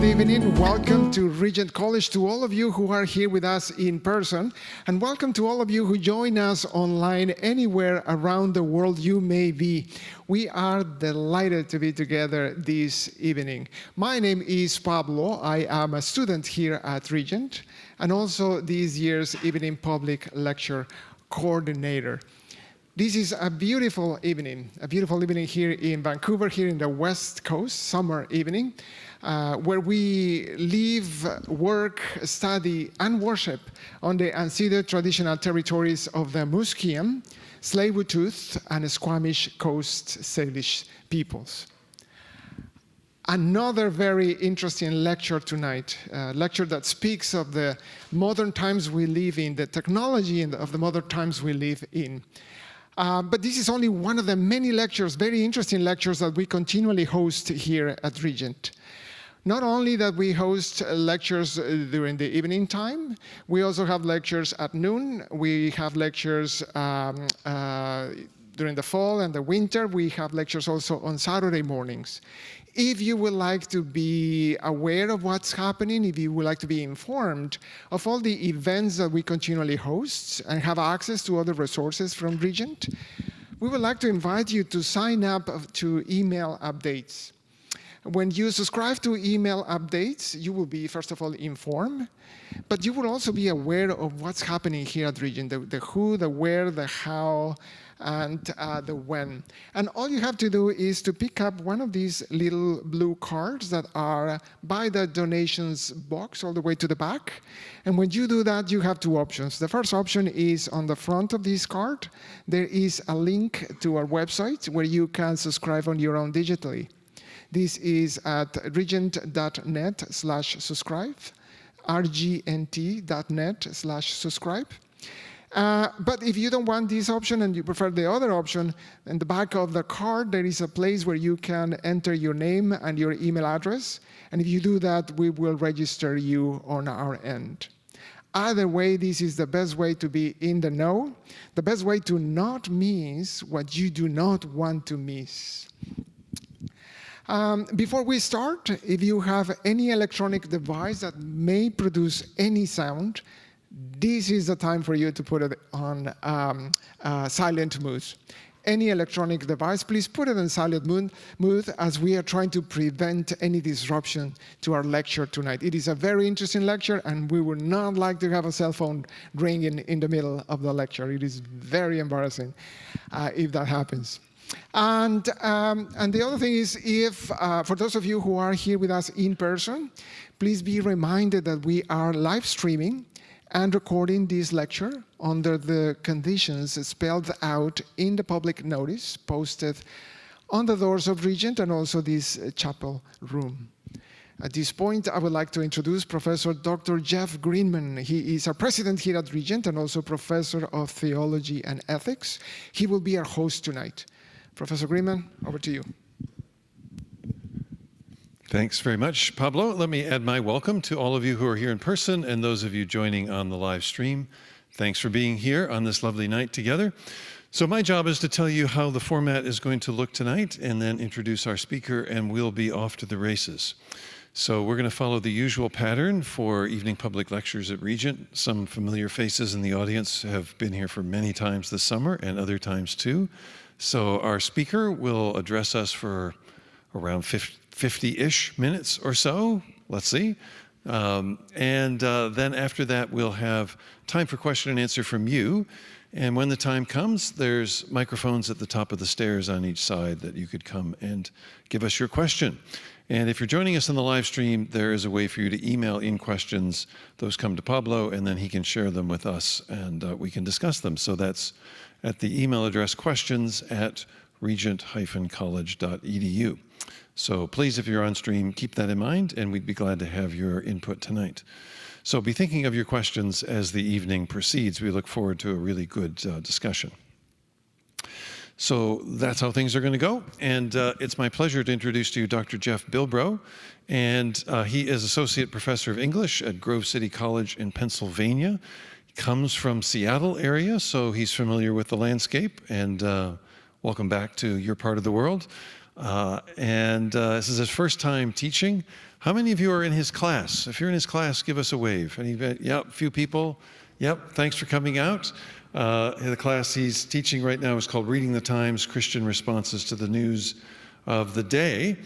Good evening. Welcome to Regent College, to all of you who are here with us in person, and welcome to all of you who join us online anywhere around the world you may be. We are delighted to be together this evening. My name is Pablo. I am a student here at Regent, and also this year's evening public lecture coordinator. This is a beautiful evening here in Vancouver, here in the West Coast, summer evening, where we live, work, study, and worship on the unceded traditional territories of the Musqueam, Tsleil-Waututh, and Squamish Coast Salish peoples. Another very interesting lecture tonight, a lecture that speaks of the modern times we live in, the technology of the modern times we live in. But this is only one of the many lectures, very interesting lectures that we continually host here at Regent. Not only that we host lectures during the evening time, we also have lectures at noon. We have lectures during the fall and the winter. We have lectures also on Saturday mornings. If you would like to be aware of what's happening, if you would like to be informed of all the events that we continually host and have access to other resources from Regent, we would like to invite you to sign up to email updates. When you subscribe to email updates, you will be, first of all, informed, but you will also be aware of what's happening here at Regent, the who, the where, the how, and the when. And all you have to do is to pick up one of these little blue cards that are by the donations box all the way to the back. And when you do that, you have two options. The first option is on the front of this card. There is a link to our website where you can subscribe on your own digitally. This is at regent.net/subscribe, rgnt.net/subscribe. But if you don't want this option and you prefer the other option, in the back of the card, there is a place where you can enter your name and your email address. And if you do that, we will register you on our end. Either way, this is the best way to be in the know, the best way to not miss what you do not want to miss. Before we start, if you have any electronic device that may produce any sound, this is the time for you to put it on silent mode. Any electronic device, please put it in silent mode as we are trying to prevent any disruption to our lecture tonight. It is a very interesting lecture, and we would not like to have a cell phone ringing in the middle of the lecture. It is very embarrassing if that happens. And the other thing is, if for those of you who are here with us in person, please be reminded that we are live streaming and recording this lecture under the conditions spelled out in the public notice posted on the doors of Regent and also this chapel room. At this point, I would like to introduce Professor Dr. Jeff Greenman. He is our president here at Regent and also professor of theology and ethics. He will be our host tonight. Professor Greenman, over to you. Thanks very much, Pablo. Let me add my welcome to all of you who are here in person and those of you joining on the live stream. Thanks for being here on this lovely night together. So my job is to tell you how the format is going to look tonight and then introduce our speaker, and we'll be off to the races. So we're going to follow the usual pattern for evening public lectures at Regent. Some familiar faces in the audience have been here for many times this summer and other times too. So our speaker will address us for around 50-ish minutes or so, let's see. Then after that, we'll have time for question and answer from you. And when the time comes, there's microphones at the top of the stairs on each side that you could come and give us your question. And if you're joining us on the live stream, there is a way for you to email in questions. Those come to Pablo, and then he can share them with us, and we can discuss them. So that's at the email address questions@regent-college.edu. So please, if you're on stream, keep that in mind, and we'd be glad to have your input tonight. So be thinking of your questions as the evening proceeds. We look forward to a really good discussion. So that's how things are going to go. And it's my pleasure to introduce to you Dr. Jeff Bilbro. And he is Associate Professor of English at Grove City College in Pennsylvania. He comes from Seattle area, so he's familiar with the landscape. And welcome back to your part of the world. This is his first time teaching. How many of you are in his class? If you're in his class, give us a wave. Yep, a few people. Yep, thanks for coming out. The class he's teaching right now is called Reading the Times, Christian Responses to the News of the Day.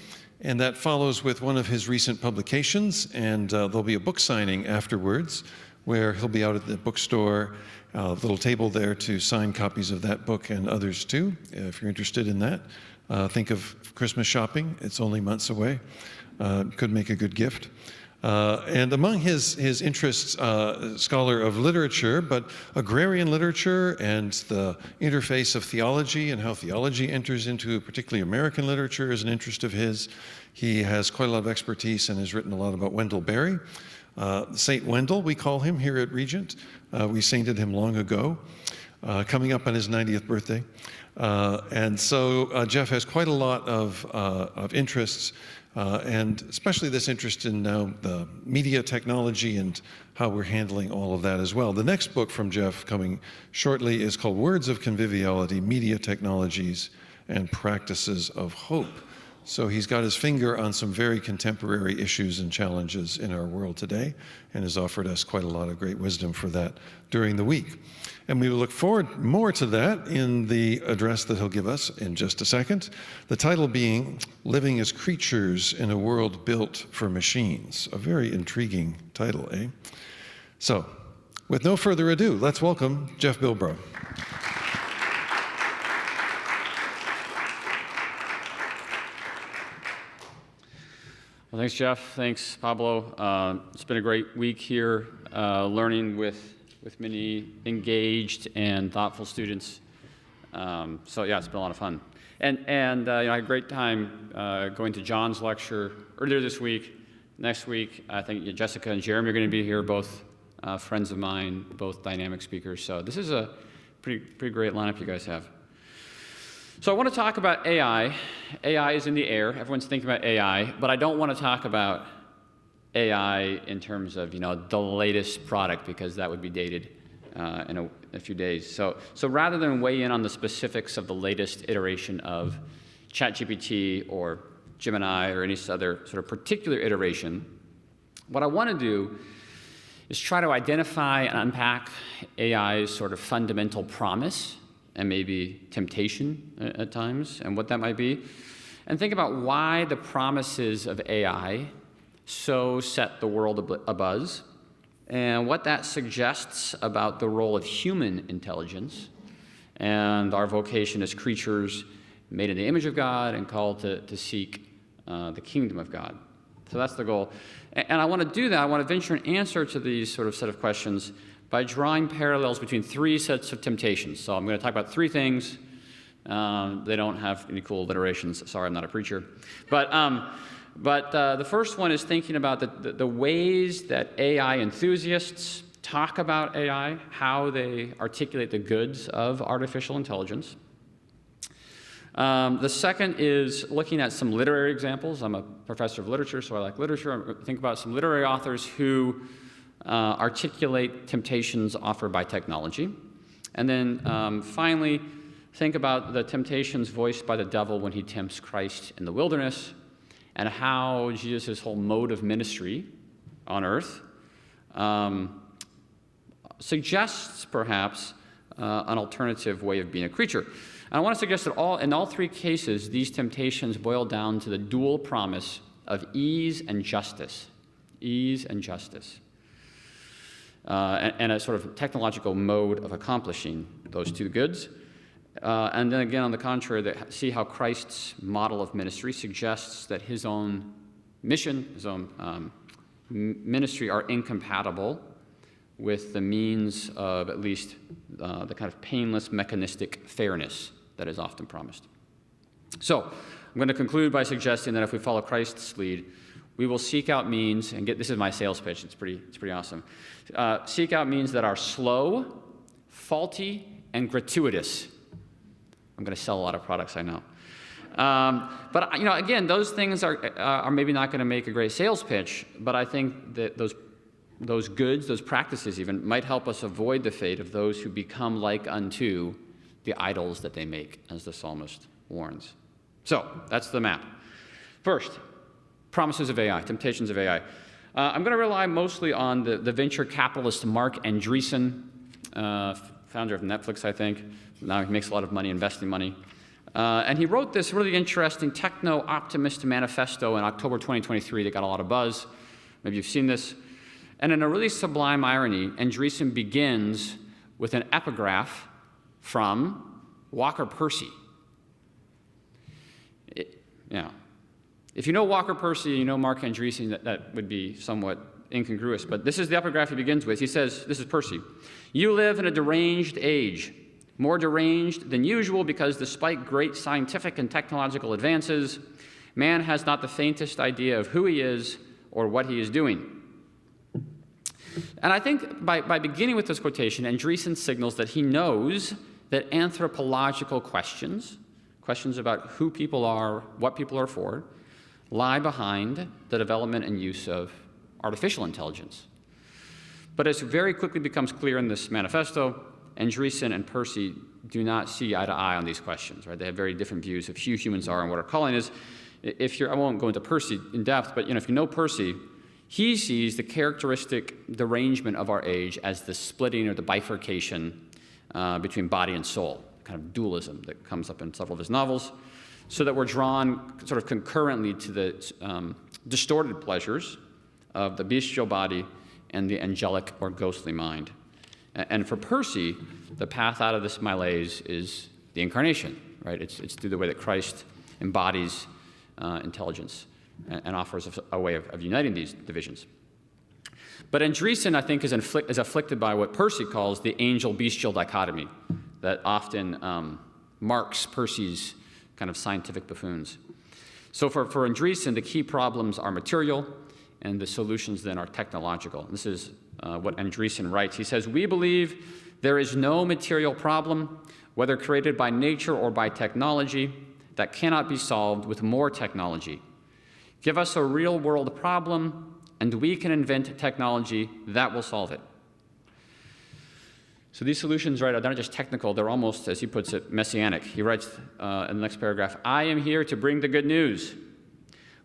And that follows with one of his recent publications, and there'll be a book signing afterwards where he'll be out at the bookstore, a little table there to sign copies of that book and others too, if you're interested in that. Think of Christmas shopping. It's only months away. Could make a good gift. And among his interests, scholar of literature, but agrarian literature and the interface of theology and how theology enters into particularly American literature is an interest of his. He has quite a lot of expertise and has written a lot about Wendell Berry. Saint Wendell, we call him here at Regent. We sainted him long ago, coming up on his 90th birthday. And so Jeff has quite a lot of interests, and especially this interest in now the media technology and how we're handling all of that as well. The next book from Jeff coming shortly is called Words of Conviviality, Media Technologies and Practices of Hope. So he's got his finger on some very contemporary issues and challenges in our world today and has offered us quite a lot of great wisdom for that during the week. And we will look forward more to that in the address that he'll give us in just a second. The title being Living as Creatures in a World Built for Machines. A very intriguing title, eh? So, with no further ado, let's welcome Jeff Bilbro. Well, thanks, Jeff. Thanks, Pablo. It's been a great week here, learning with many engaged and thoughtful students. So yeah, it's been a lot of fun. And I had a great time going to John's lecture earlier this week. Next week, I think Jessica and Jeremy are going to be here, both friends of mine, both dynamic speakers. So this is a pretty great lineup you guys have. So I want to talk about AI. AI is in the air. Everyone's thinking about AI, but I don't want to talk about AI in terms of the latest product, because that would be dated in a few days. So rather than weigh in on the specifics of the latest iteration of ChatGPT or Gemini or any other sort of particular iteration, what I want to do is try to identify and unpack AI's sort of fundamental promise and maybe temptation at times, and what that might be, and think about why the promises of AI so set the world abuzz, and what that suggests about the role of human intelligence and our vocation as creatures made in the image of God and called to seek the kingdom of God. So that's the goal. And I want to do that. I want to venture an answer to these sort of set of questions by drawing parallels between three sets of temptations. So I'm going to talk about three things. They don't have any cool alliterations. Sorry, I'm not a preacher. But the first one is thinking about the ways that AI enthusiasts talk about AI, how they articulate the goods of artificial intelligence. The second is looking at some literary examples. I'm a professor of literature, so I like literature. I'm going to think about some literary authors who articulate temptations offered by technology. And then finally, think about the temptations voiced by the devil when he tempts Christ in the wilderness, and how Jesus' whole mode of ministry on earth suggests perhaps an alternative way of being a creature. And I want to suggest that in all three cases, these temptations boil down to the dual promise of ease and justice. Ease and justice. And a sort of technological mode of accomplishing those two goods. And then again, on the contrary, see how Christ's model of ministry suggests that his own mission, his own ministry are incompatible with the means of at least the kind of painless mechanistic fairness that is often promised. So I'm going to conclude by suggesting that if we follow Christ's lead, we will seek out means, and this is my sales pitch, it's pretty awesome. Seek out means that are slow, faulty, and gratuitous. I'm going to sell a lot of products, I know. But again, those things are maybe not going to make a great sales pitch, but I think that those goods, those practices even, might help us avoid the fate of those who become like unto the idols that they make, as the psalmist warns. So that's the map. First, promises of AI, temptations of AI. I'm going to rely mostly on the venture capitalist Marc Andreessen, founder of Netflix, I think. Now he makes a lot of money investing money. And he wrote this really interesting techno-optimist manifesto in October 2023 that got a lot of buzz. Maybe you've seen this. And in a really sublime irony, Andreessen begins with an epigraph from Walker Percy. If you know Walker Percy, you know Marc Andreessen, that would be somewhat incongruous. But this is the epigraph he begins with. He says, this is Percy, "You live in a deranged age, more deranged than usual because despite great scientific and technological advances, man has not the faintest idea of who he is or what he is doing." And I think by beginning with this quotation, Andreessen signals that he knows that anthropological questions about who people are, what people are for, lie behind the development and use of artificial intelligence. But as very quickly becomes clear in this manifesto, Andreessen and Percy do not see eye to eye on these questions, right? They have very different views of who humans are and what our calling is. I won't go into Percy in depth, but if you know Percy, he sees the characteristic derangement of our age as the splitting or the bifurcation between body and soul, kind of dualism that comes up in several of his novels, so that we're drawn sort of concurrently to the distorted pleasures of the bestial body and the angelic or ghostly mind. And for Percy, the path out of this malaise is the incarnation, right? It's through the way that Christ embodies intelligence and offers a way of uniting these divisions. But Andreessen, I think, is afflicted by what Percy calls the angel-bestial dichotomy that often marks Percy's kind of scientific buffoons. So for Andreessen, the key problems are material, and the solutions then are technological. This is what Andreessen writes. He says, "We believe there is no material problem, whether created by nature or by technology, that cannot be solved with more technology. Give us a real-world problem, and we can invent technology that will solve it." So these solutions, right, are not just technical, they're almost, as he puts it, messianic. He writes in the next paragraph, "I am here to bring the good news.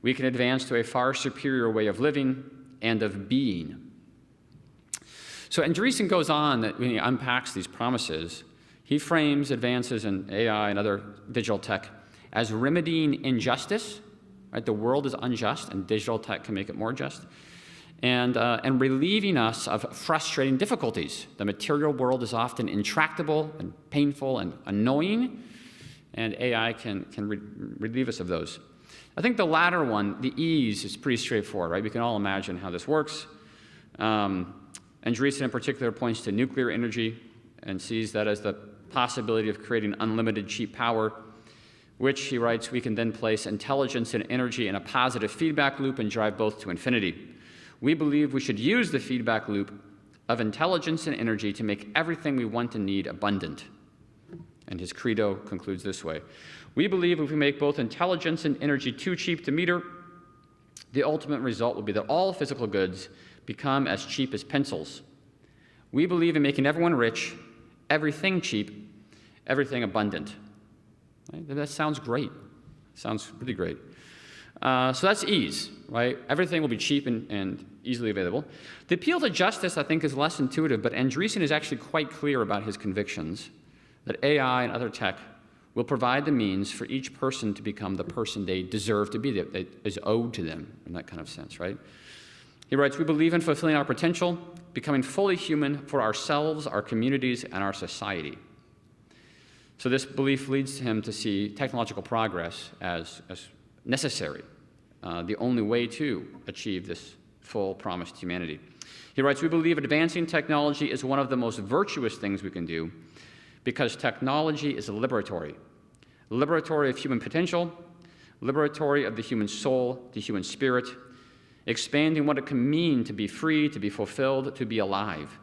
We can advance to a far superior way of living and of being." So Andreessen goes on that when he unpacks these promises, he frames advances in AI and other digital tech as remedying injustice, right? The world is unjust, and digital tech can make it more just. And relieving us of frustrating difficulties. The material world is often intractable and painful and annoying, and AI can relieve us of those. I think the latter one, the ease, is pretty straightforward, right? We can all imagine how this works. Andreessen in particular points to nuclear energy and sees that as the possibility of creating unlimited cheap power, which, he writes, we can then place intelligence and energy in a positive feedback loop and drive both to infinity. We believe we should use the feedback loop of intelligence and energy to make everything we want and need abundant. And his credo concludes this way. We believe if we make both intelligence and energy too cheap to meter, the ultimate result will be that all physical goods become as cheap as pencils. We believe in making everyone rich, everything cheap, everything abundant. Right? That sounds great. Sounds really great. So that's ease, right? Everything will be cheap and easily available. The appeal to justice, I think, is less intuitive, but Andreessen is actually quite clear about his convictions that AI and other tech will provide the means for each person to become the person they deserve to be, that is owed to them in that kind of sense, right? He writes, we believe in fulfilling our potential, becoming fully human for ourselves, our communities, and our society. So this belief leads him to see technological progress as necessary, the only way to achieve this full promise to humanity. He writes, we believe advancing technology is one of the most virtuous things we can do because technology is liberatory. Liberatory of human potential, liberatory of the human soul, the human spirit, expanding what it can mean to be free, to be fulfilled, to be alive.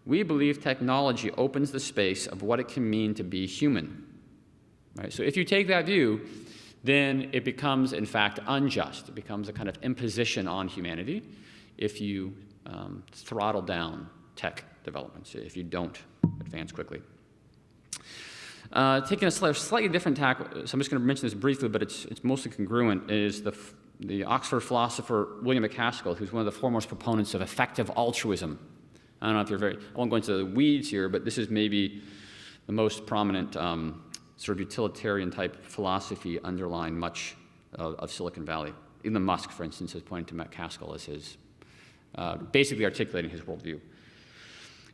We believe technology opens the space of what it can mean to be human. Right? So if you take that view, then it becomes, in fact, unjust. It becomes a kind of imposition on humanity if you throttle down tech developments, if you don't advance quickly. Taking a slightly different tack, so I'm just going to mention this briefly, but it's mostly congruent, is the Oxford philosopher William MacAskill, who's one of the foremost proponents of effective altruism. I don't know if you're I won't go into the weeds here, but this is maybe the most prominent sort of utilitarian type philosophy underlying much of Silicon Valley. Elon Musk, for instance, has pointed to MacAskill as his, basically articulating his worldview.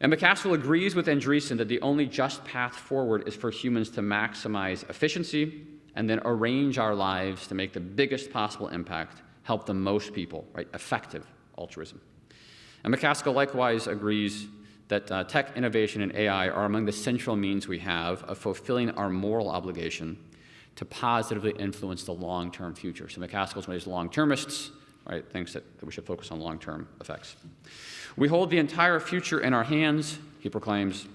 And MacAskill agrees with Andreessen that the only just path forward is for humans to maximize efficiency and then arrange our lives to make the biggest possible impact, help the most people, right? Effective altruism. And MacAskill likewise agrees that tech innovation and AI are among the central means we have of fulfilling our moral obligation to positively influence the long-term future. So MacAskill's one of these long-termists, right? Thinks that we should focus on long-term effects. We hold the entire future in our hands, he proclaims.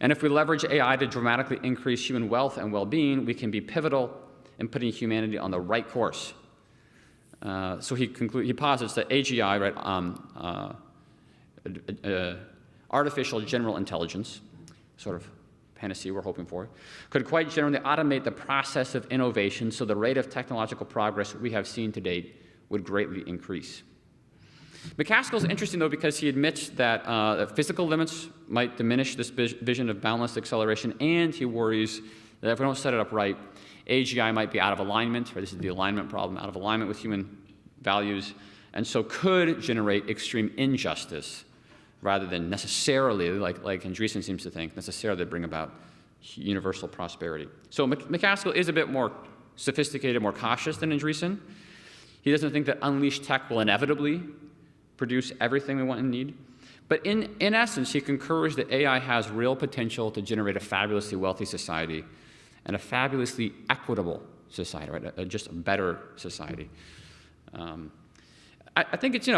And if we leverage AI to dramatically increase human wealth and well-being, we can be pivotal in putting humanity on the right course. So he posits that AGI, right, artificial general intelligence, sort of panacea we're hoping for, could quite generally automate the process of innovation so the rate of technological progress we have seen to date would greatly increase. MacAskill's interesting, though, because he admits that physical limits might diminish this vision of boundless acceleration, and he worries that if we don't set it up right, AGI might be out of alignment, or this is the alignment problem, out of alignment with human values, and so could generate extreme injustice rather than necessarily, like Andreessen seems to think, necessarily bring about universal prosperity. So MacAskill is a bit more sophisticated, more cautious than Andreessen. He doesn't think that unleashed tech will inevitably produce everything we want and need. But in essence, he concurs that AI has real potential to generate a fabulously wealthy society and a fabulously equitable society, right? Just a better society. I think it's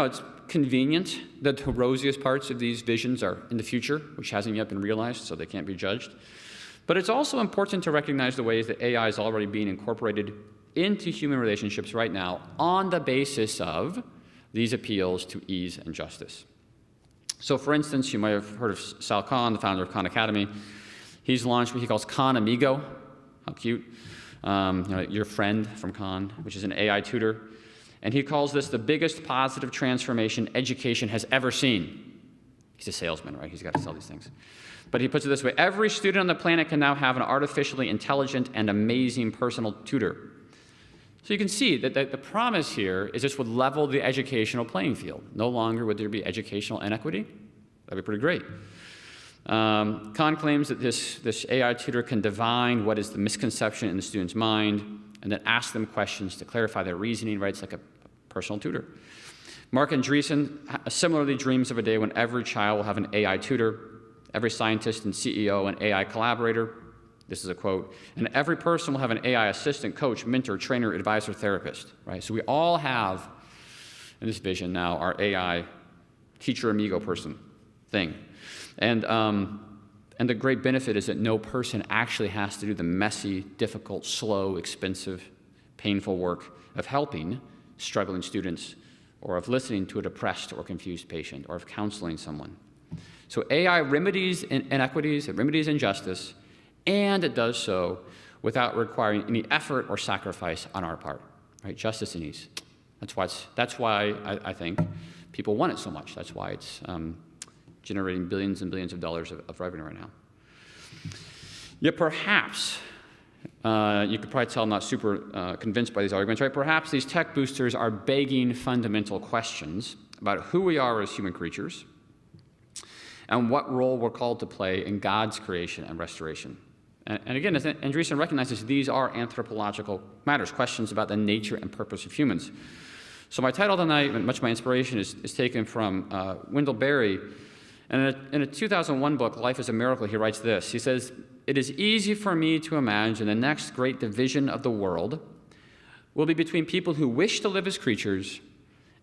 convenient that the rosiest parts of these visions are in the future, which hasn't yet been realized, so they can't be judged. But it's also important to recognize the ways that AI is already being incorporated into human relationships right now on the basis of these appeals to ease and justice. So for instance, you might have heard of Sal Khan, the founder of Khan Academy. He's launched what he calls Khan Amigo. How cute. Your friend from Khan, which is an AI tutor. And he calls this the biggest positive transformation education has ever seen. He's a salesman, right? He's got to sell these things. But he puts it this way: every student on the planet can now have an artificially intelligent and amazing personal tutor. So you can see that the promise here is this would level the educational playing field. No longer would there be educational inequity. That'd be pretty great. Khan claims that this AI tutor can divine what is the misconception in the student's mind and then ask them questions to clarify their reasoning, right? It's like a personal tutor. Mark Andreessen similarly dreams of a day when every child will have an AI tutor, every scientist and CEO an AI collaborator. This is a quote. And every person will have an AI assistant, coach, mentor, trainer, advisor, therapist, right? So we all have, in this vision now, our AI teacher amigo person thing. And the great benefit is that no person actually has to do the messy, difficult, slow, expensive, painful work of helping struggling students, or of listening to a depressed or confused patient, or of counseling someone. So AI remedies inequities, it remedies injustice, and it does so without requiring any effort or sacrifice on our part, right? Justice and ease. That's why I think people want it so much. That's why it's generating billions and billions of dollars of revenue right now. Yet perhaps, you could probably tell I'm not super convinced by these arguments, right? Perhaps these tech boosters are begging fundamental questions about who we are as human creatures and what role we're called to play in God's creation and restoration. And again, as Andreessen recognizes, these are anthropological matters, questions about the nature and purpose of humans. So my title tonight, and much of my inspiration, is taken from Wendell Berry. And in a 2001 book, Life is a Miracle, he writes this. He says, "It is easy for me to imagine the next great division of the world will be between people who wish to live as creatures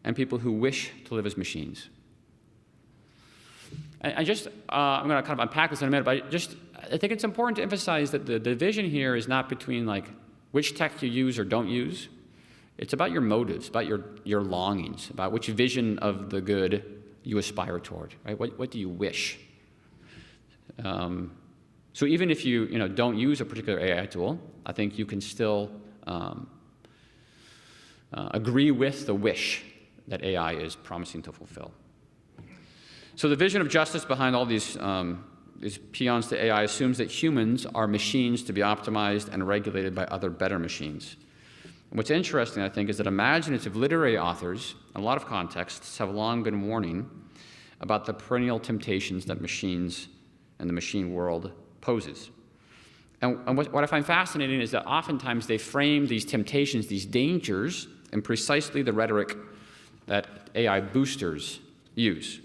and people who wish to live as machines." I'm going to kind of unpack this in a minute, but I think it's important to emphasize that the division here is not between like which tech you use or don't use. It's about your motives, about your longings, about which vision of the good you aspire toward, right? What do you wish? So even if you don't use a particular AI tool, I think you can still agree with the wish that AI is promising to fulfill. So the vision of justice behind all these peons to AI assumes that humans are machines to be optimized and regulated by other better machines. And what's interesting, I think, is that imaginative literary authors, in a lot of contexts, have long been warning about the perennial temptations that machines and the machine world poses. And what I find fascinating is that oftentimes they frame these temptations, these dangers, in precisely the rhetoric that AI boosters use,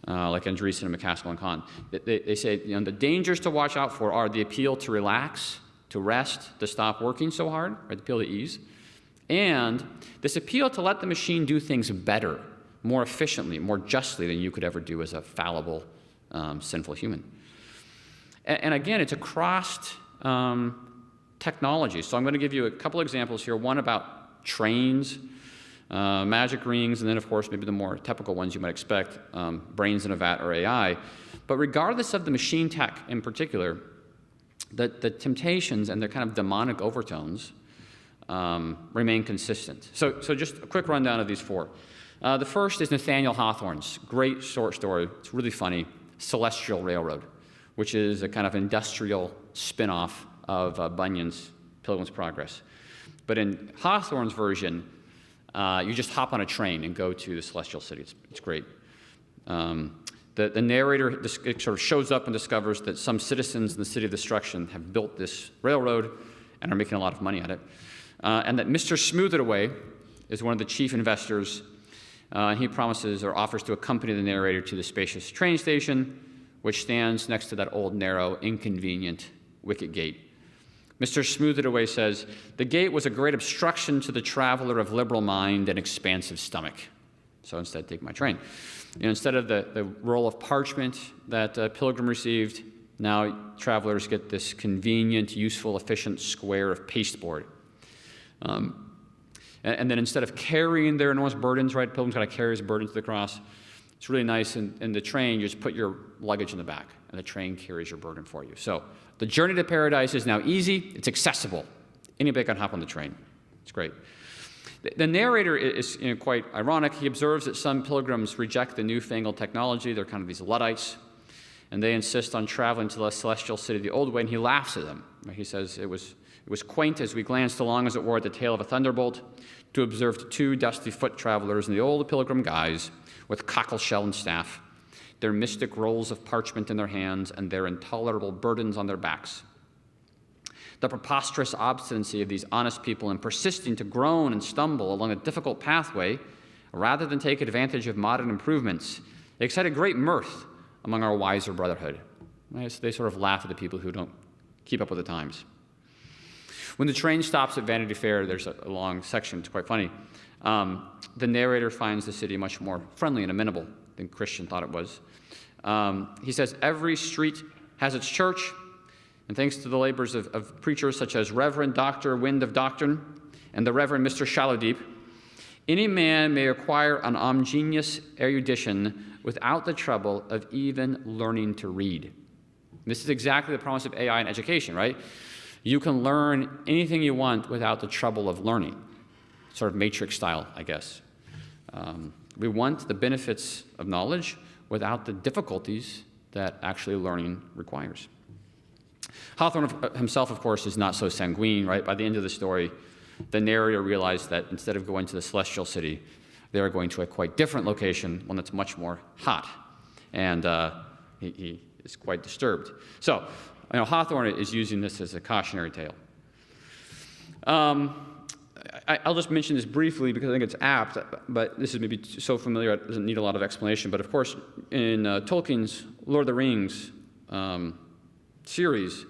like Andreessen and McCaskill and Kahn. They say the dangers to watch out for are the appeal to relax, to rest, to stop working so hard, right, the appeal to ease, and this appeal to let the machine do things better, more efficiently, more justly than you could ever do as a fallible, sinful human. And again, it's across technology. So I'm going to give you a couple examples here, one about trains, magic rings, and then, of course, maybe the more typical ones you might expect, brains in a vat or AI. But regardless of the machine tech in particular, the temptations and their kind of demonic overtones remain consistent. So just a quick rundown of these four. The first is Nathaniel Hawthorne's great short story. It's really funny, Celestial Railroad, which is a kind of industrial spin-off of Bunyan's Pilgrim's Progress. But in Hawthorne's version, you just hop on a train and go to the Celestial City. It's great. The narrator sort of shows up and discovers that some citizens in the City of Destruction have built this railroad and are making a lot of money at it. And that Mr. Smooth It Away is one of the chief investors. He promises or offers to accompany the narrator to the spacious train station, which stands next to that old, narrow, inconvenient wicket gate. Mr. Smooth It Away says, "The gate was a great obstruction to the traveler of liberal mind and expansive stomach. So instead, take my train." Instead of the roll of parchment that Pilgrim received, now travelers get this convenient, useful, efficient square of pasteboard. And then instead of carrying their enormous burdens, right, Pilgrim's got to carry his burdens to the cross. It's really nice in the train, you just put your luggage in the back, and the train carries your burden for you. So the journey to paradise is now easy, it's accessible. Anybody can hop on the train. It's great. The narrator is quite ironic. He observes that some pilgrims reject the newfangled technology. They're kind of these Luddites, and they insist on traveling to the Celestial City the old way, and he laughs at them. He says, it was quaint as we glanced along, as it were, at the tail of a thunderbolt, to observe two dusty foot travelers in the old pilgrim guise, with cockleshell and staff, their mystic rolls of parchment in their hands, and their intolerable burdens on their backs. The preposterous obstinacy of these honest people in persisting to groan and stumble along a difficult pathway, rather than take advantage of modern improvements, they excited great mirth among our wiser brotherhood. Right? So they sort of laugh at the people who don't keep up with the times. When the train stops at Vanity Fair, there's a long section, it's quite funny. The narrator finds the city much more friendly and amenable than Christian thought it was. He says, "Every street has its church, and thanks to the labors of preachers such as Reverend Dr. Wind of Doctrine and the Reverend Mr. Shallowdeep, any man may acquire an homogeneous erudition without the trouble of even learning to read." This is exactly the promise of AI in education, right? You can learn anything you want without the trouble of learning. Sort of Matrix style, I guess. We want the benefits of knowledge without the difficulties that actually learning requires. Hawthorne himself, of course, is not so sanguine, right? By the end of the story, the narrator realized that instead of going to the Celestial City, they are going to a quite different location, one that's much more hot. And he is quite disturbed. So, Hawthorne is using this as a cautionary tale. I'll just mention this briefly because I think it's apt, but this is maybe so familiar it doesn't need a lot of explanation. But of course, in Tolkien's Lord of the Rings series,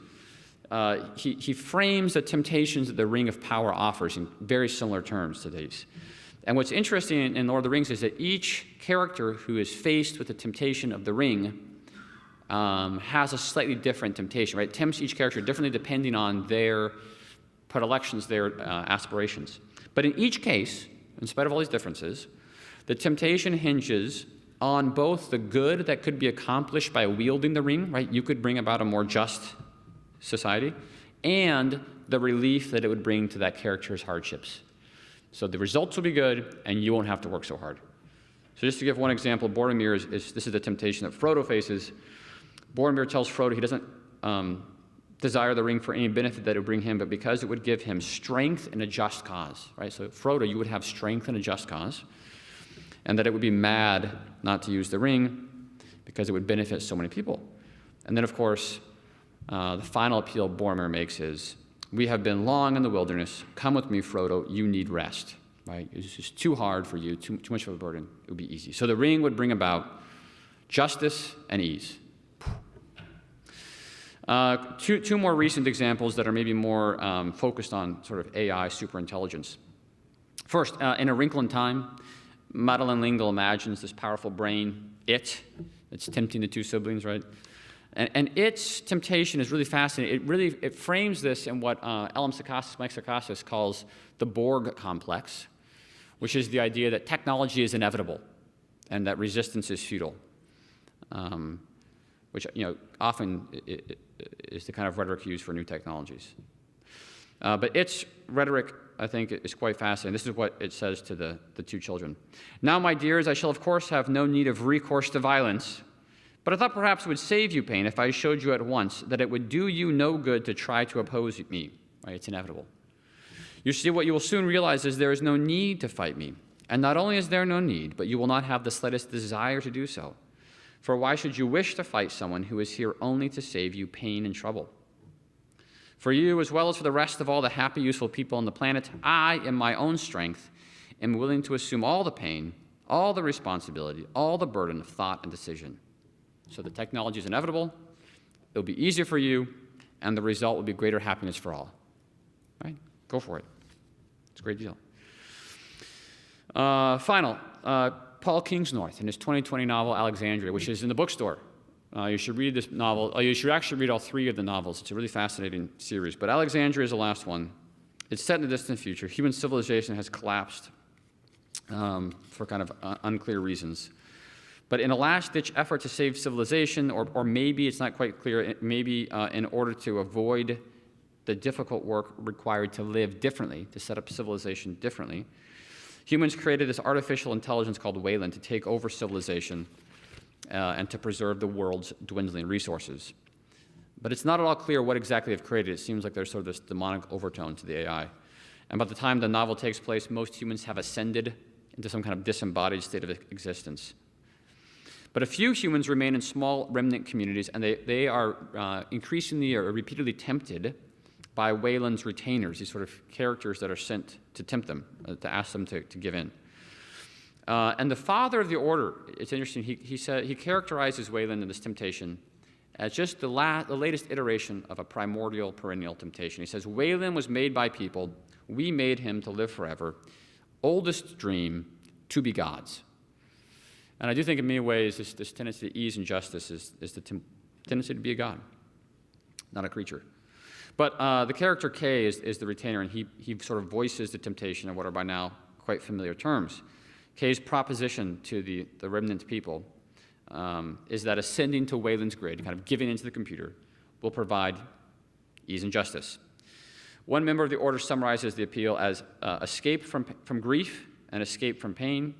he frames the temptations that the Ring of Power offers in very similar terms to these. And what's interesting in Lord of the Rings is that each character who is faced with the temptation of the ring has a slightly different temptation, right? It tempts each character differently depending on their predilections, their aspirations. But in each case, in spite of all these differences, the temptation hinges on both the good that could be accomplished by wielding the ring, right? You could bring about a more just society, and the relief that it would bring to that character's hardships. So the results will be good, and you won't have to work so hard. So just to give one example, Boromir this is the temptation that Frodo faces. Boromir tells Frodo he doesn't desire the ring for any benefit that it would bring him, but because it would give him strength in a just cause, right? So Frodo, you would have strength in a just cause, and that it would be mad not to use the ring because it would benefit so many people. And then, of course, the final appeal Boromir makes is, we have been long in the wilderness. Come with me, Frodo. You need rest, right? It's just too hard for you, too much of a burden. It would be easy. So the ring would bring about justice and ease. Two more recent examples that are maybe more focused on sort of AI superintelligence. First, in A Wrinkle in Time, Madeleine L'Engle imagines this powerful brain, it's tempting the two siblings, right? And its temptation is really fascinating. It frames this in what Mike Sarkassis calls the Borg complex, which is the idea that technology is inevitable and that resistance is futile, which often is the kind of rhetoric used for new technologies. But its rhetoric, I think, is quite fascinating. This is what it says to the two children. Now, my dears, I shall of course have no need of recourse to violence, but I thought perhaps it would save you pain if I showed you at once that it would do you no good to try to oppose me. Right? It's inevitable. You see, what you will soon realize is there is no need to fight me. And not only is there no need, but you will not have the slightest desire to do so. For why should you wish to fight someone who is here only to save you pain and trouble? For you, as well as for the rest of all the happy, useful people on the planet, I, in my own strength, am willing to assume all the pain, all the responsibility, all the burden of thought and decision. So the technology is inevitable, it'll be easier for you, and the result will be greater happiness for all. Right? Go for it. It's a great deal. Paul Kingsnorth in his 2020 novel, Alexandria, which is in the bookstore. You should read this novel. You should actually read all three of the novels. It's a really fascinating series. But Alexandria is the last one. It's set in the distant future. Human civilization has collapsed for kind of unclear reasons. But in a last-ditch effort to save civilization, or maybe it's not quite clear, maybe in order to avoid the difficult work required to live differently, to set up civilization differently, humans created this artificial intelligence called Wayland to take over civilization and to preserve the world's dwindling resources. But it's not at all clear what exactly they've created. It seems like there's sort of this demonic overtone to the AI. And by the time the novel takes place, most humans have ascended into some kind of disembodied state of existence. But a few humans remain in small remnant communities, and they are increasingly or repeatedly tempted by Wayland's retainers, these sort of characters that are sent to tempt them, to ask them to give in. And the father of the order, it's interesting, he characterizes Wayland and this temptation as just the latest iteration of a primordial perennial temptation. He says, Wayland was made by people, we made him to live forever, oldest dream, to be gods. And I do think in many ways this tendency to ease and justice is the tendency to be a god, not a creature. But the character K is the retainer, and he sort of voices the temptation of what are by now quite familiar terms. K's proposition to the remnant people is that ascending to Wayland's grid, kind of giving into the computer, will provide ease and justice. One member of the order summarizes the appeal as escape from grief and escape from pain.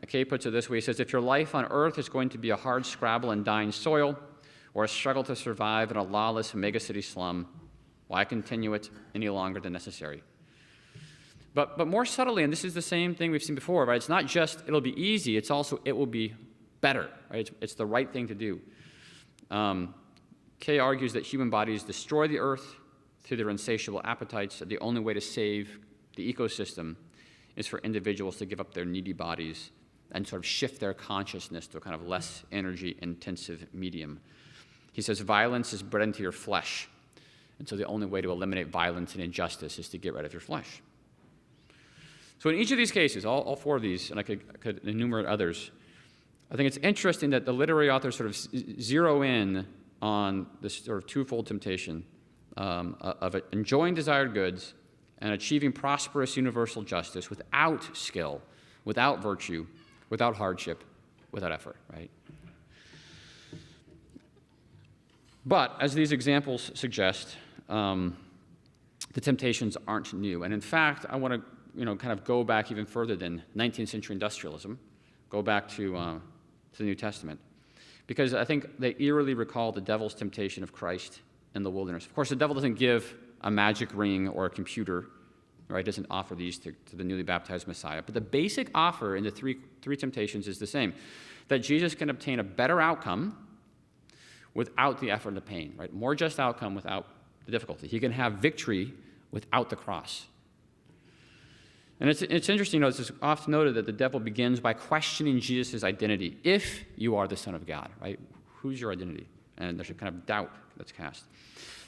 Kay puts it this way, he says, if your life on Earth is going to be a hard scrabble in dying soil, or a struggle to survive in a lawless megacity slum, why continue it any longer than necessary? But more subtly, and this is the same thing we've seen before, right? It's not just it'll be easy, it's also it will be better, right? It's the right thing to do. Kay argues that human bodies destroy the Earth through their insatiable appetites, that the only way to save the ecosystem is for individuals to give up their needy bodies and sort of shift their consciousness to a kind of less energy-intensive medium. He says violence is bred into your flesh, and so the only way to eliminate violence and injustice is to get rid of your flesh. So in each of these cases, all four of these, and I could enumerate others, I think it's interesting that the literary authors sort of zero in on this sort of twofold temptation of enjoying desired goods and achieving prosperous universal justice without skill, without virtue, without hardship, without effort, right? But as these examples suggest, the temptations aren't new. And in fact, I want to kind of go back even further than 19th century industrialism, go back to the New Testament, because I think they eerily recall the devil's temptation of Christ in the wilderness. Of course, the devil doesn't give a magic ring or a computer, right? Doesn't offer these to the newly baptized Messiah. But the basic offer in the three temptations is the same, that Jesus can obtain a better outcome without the effort and the pain, right? More just outcome without the difficulty. He can have victory without the cross. And it's interesting, it's often noted that the devil begins by questioning Jesus' identity. If you are the Son of God, right? Who's your identity? And there's a kind of doubt that's cast.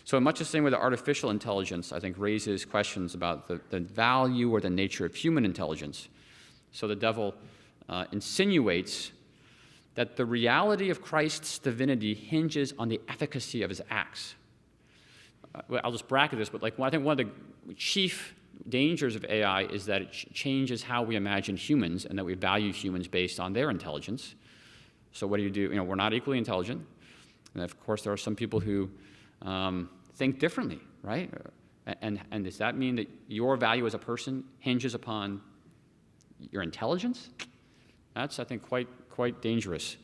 So in much the same way that artificial intelligence, I think, raises questions about the value or the nature of human intelligence. So the devil insinuates that the reality of Christ's divinity hinges on the efficacy of his acts. I'll just bracket this, but I think one of the chief dangers of AI is that it changes how we imagine humans and that we value humans based on their intelligence. So what do? We're not equally intelligent. And of course, there are some people who think differently, right? And does that mean that your value as a person hinges upon your intelligence? That's, I think, quite dangerous.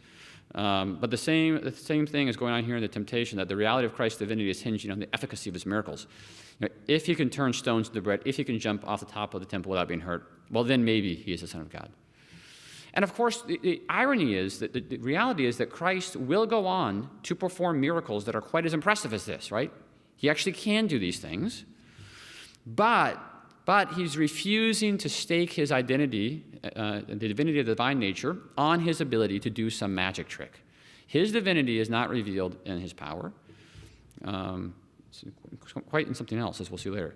But the same thing is going on here in the temptation, that the reality of Christ's divinity is hinging on the efficacy of his miracles. If he can turn stones into bread, if he can jump off the top of the temple without being hurt, well, then maybe he is the Son of God. And of course, the irony is that the reality is that Christ will go on to perform miracles that are quite as impressive as this, right? He actually can do these things, but he's refusing to stake his identity, the divinity of the divine nature, on his ability to do some magic trick. His divinity is not revealed in his power. It's quite in something else, as we'll see later.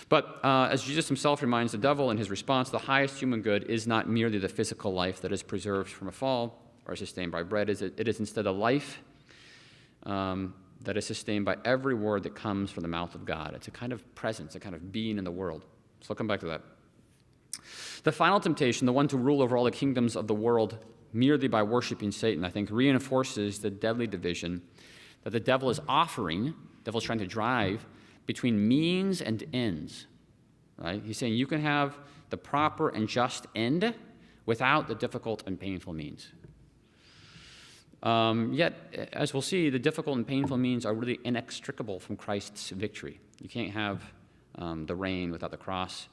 But as Jesus himself reminds the devil in his response, the highest human good is not merely the physical life that is preserved from a fall or sustained by bread. It is instead a life that is sustained by every word that comes from the mouth of God. It's a kind of presence, a kind of being in the world. So I'll come back to that. The final temptation, the one to rule over all the kingdoms of the world merely by worshiping Satan, I think reinforces the deadly division that the devil is offering, the devil is trying to drive between means and ends, right? He's saying you can have the proper and just end without the difficult and painful means. Yet, as we'll see, the difficult and painful means are really inextricable from Christ's victory. You can't have the reign without the cross.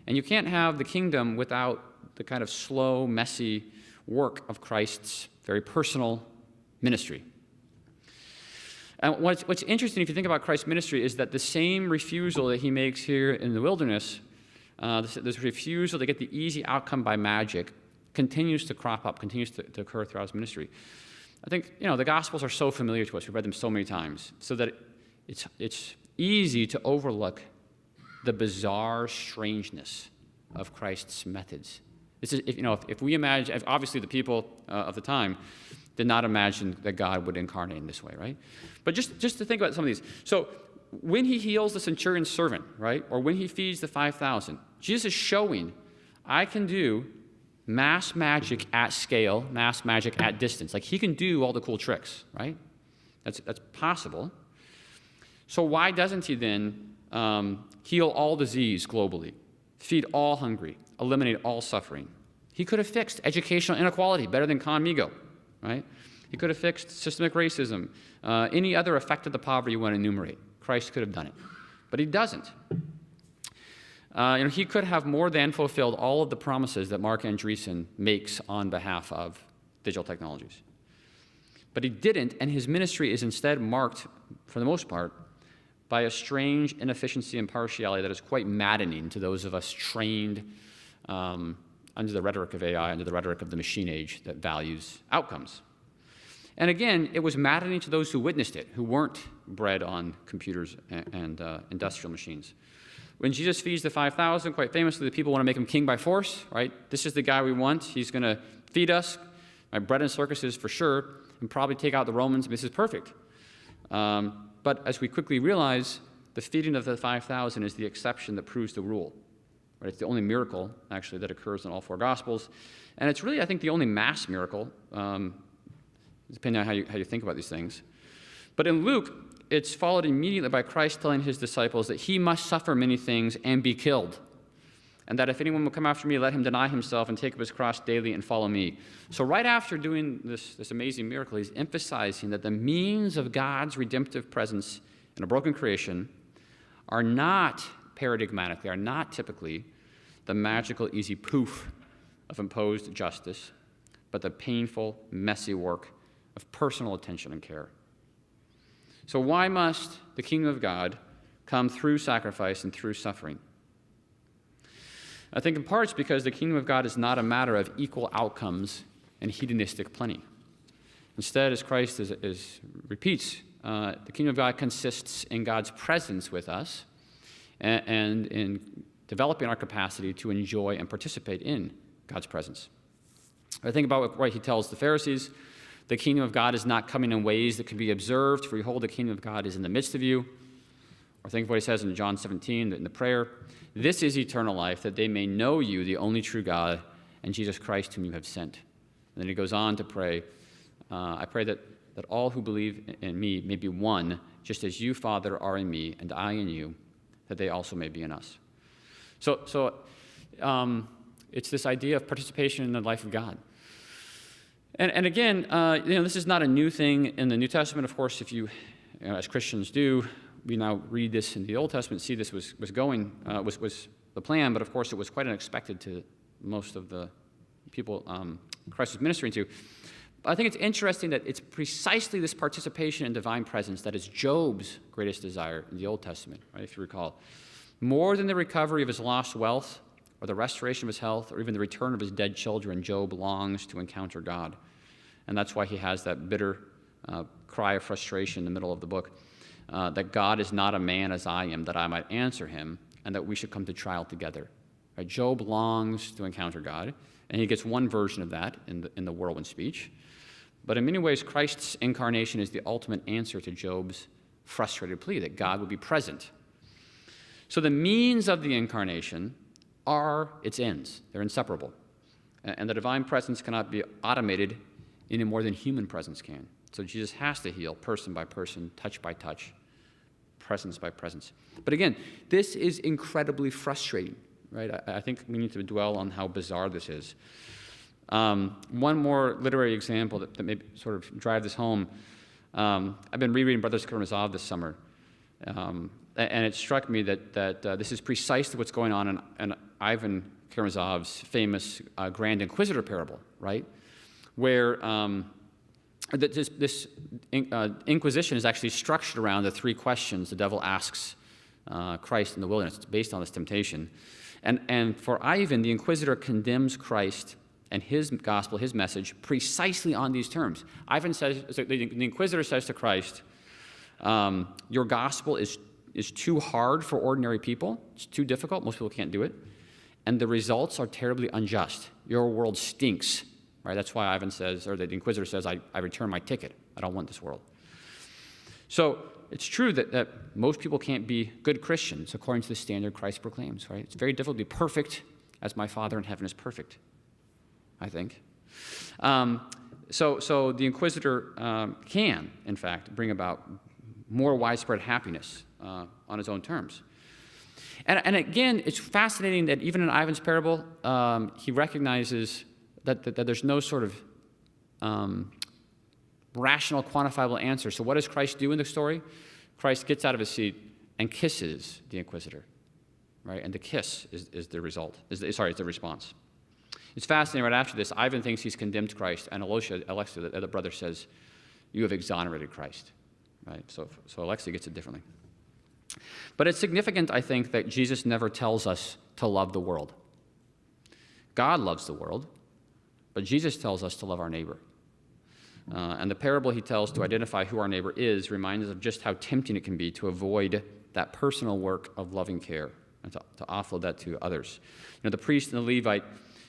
And you can't have the kingdom without the kind of slow, messy work of Christ's very personal ministry. And what's interesting, if you think about Christ's ministry, is that the same refusal that he makes here in the wilderness, this refusal to get the easy outcome by magic, continues to crop up, continues to occur throughout his ministry. I think, the Gospels are so familiar to us. We've read them so many times, so that it's easy to overlook the bizarre strangeness of Christ's methods. This is, if we imagine, obviously the people of the time did not imagine that God would incarnate in this way, right? But just to think about some of these. So when he heals the centurion's servant, right, or when he feeds the 5,000, Jesus is showing, I can do mass magic at scale, mass magic at distance. Like, he can do all the cool tricks, right? That's possible. So why doesn't he then heal all disease globally, feed all hungry, eliminate all suffering? He could have fixed educational inequality better than Conmigo, right? He could have fixed systemic racism, any other effect of the poverty you want to enumerate. Christ could have done it, but he doesn't. He could have more than fulfilled all of the promises that Mark Andreessen makes on behalf of digital technologies. But he didn't, and his ministry is instead marked, for the most part, by a strange inefficiency and partiality that is quite maddening to those of us trained under the rhetoric of AI, under the rhetoric of the machine age that values outcomes. And again, it was maddening to those who witnessed it, who weren't bred on computers and industrial machines. When Jesus feeds the 5,000, quite famously, the people want to make him king by force, right? This is the guy we want. He's going to feed us, bread and circuses for sure, and probably take out the Romans. This is perfect. But as we quickly realize, the feeding of the 5,000 is the exception that proves the rule. Right? It's the only miracle, actually, that occurs in all four Gospels. And it's really, I think, the only mass miracle, depending on how you think about these things. But in Luke, it's followed immediately by Christ telling his disciples that he must suffer many things and be killed, and that if anyone will come after me, let him deny himself and take up his cross daily and follow me. So right after doing this amazing miracle, he's emphasizing that the means of God's redemptive presence in a broken creation are not paradigmatically, are not typically the magical, easy poof of imposed justice, but the painful, messy work of personal attention and care. So why must the kingdom of God come through sacrifice and through suffering? I think in part it's because the kingdom of God is not a matter of equal outcomes and hedonistic plenty. Instead, as Christ repeats, the kingdom of God consists in God's presence with us and in developing our capacity to enjoy and participate in God's presence. I think about what he tells the Pharisees. The kingdom of God is not coming in ways that can be observed, for behold, the kingdom of God is in the midst of you. Or think of what he says in John 17 in the prayer. This is eternal life, that they may know you, the only true God, and Jesus Christ whom you have sent. And then he goes on to pray, I pray that all who believe in me may be one, just as you, Father, are in me, and I in you, that they also may be in us. So it's this idea of participation in the life of God. And again, this is not a new thing in the New Testament. Of course, if you as Christians do, we now read this in the Old Testament, see this was the plan, but of course it was quite unexpected to most of the people Christ was ministering to. But I think it's interesting that it's precisely this participation in divine presence that is Job's greatest desire in the Old Testament, right, if you recall. More than the recovery of his lost wealth, or the restoration of his health, or even the return of his dead children, Job longs to encounter God. And that's why he has that bitter cry of frustration in the middle of the book, that God is not a man as I am, that I might answer him, and that we should come to trial together. Right? Job longs to encounter God, and he gets one version of that in the whirlwind speech. But in many ways, Christ's incarnation is the ultimate answer to Job's frustrated plea that God would be present. So the means of the incarnation are its ends. They're inseparable. And the divine presence cannot be automated any more than human presence can. So Jesus has to heal person by person, touch by touch, presence by presence. But again, this is incredibly frustrating, right? I think we need to dwell on how bizarre this is. One more literary example that maybe sort of drive this home. I've been rereading Brothers Karamazov this summer, and it struck me that this is precisely what's going on in Ivan Karamazov's famous Grand Inquisitor parable, right? Where this Inquisition is actually structured around the three questions the devil asks Christ in the wilderness. It's based on this temptation. And for Ivan, the Inquisitor condemns Christ and his gospel, his message, precisely on these terms. Ivan says, the Inquisitor says to Christ, your gospel is too hard for ordinary people. It's too difficult. Most people can't do it. And the results are terribly unjust. Your world stinks. Right? That's why Ivan says, or the Inquisitor says, I return my ticket. I don't want this world. So it's true that most people can't be good Christians according to the standard Christ proclaims. Right? It's very difficult to be perfect as my Father in heaven is perfect, I think. So the Inquisitor can, in fact, bring about more widespread happiness on his own terms. And again, it's fascinating that even in Ivan's parable, he recognizes that there's no sort of rational, quantifiable answer. So what does Christ do in the story? Christ gets out of his seat and kisses the Inquisitor, right? And the kiss is the result, is the response. It's fascinating. Right after this, Ivan thinks he's condemned Christ, and Alexia, the other brother, says, you have exonerated Christ, right? So Alexia gets it differently. But it's significant, I think, that Jesus never tells us to love the world. God loves the world, but Jesus tells us to love our neighbor. And the parable he tells to identify who our neighbor is reminds us of just how tempting it can be to avoid that personal work of loving care and to offload that to others. The priest and the Levite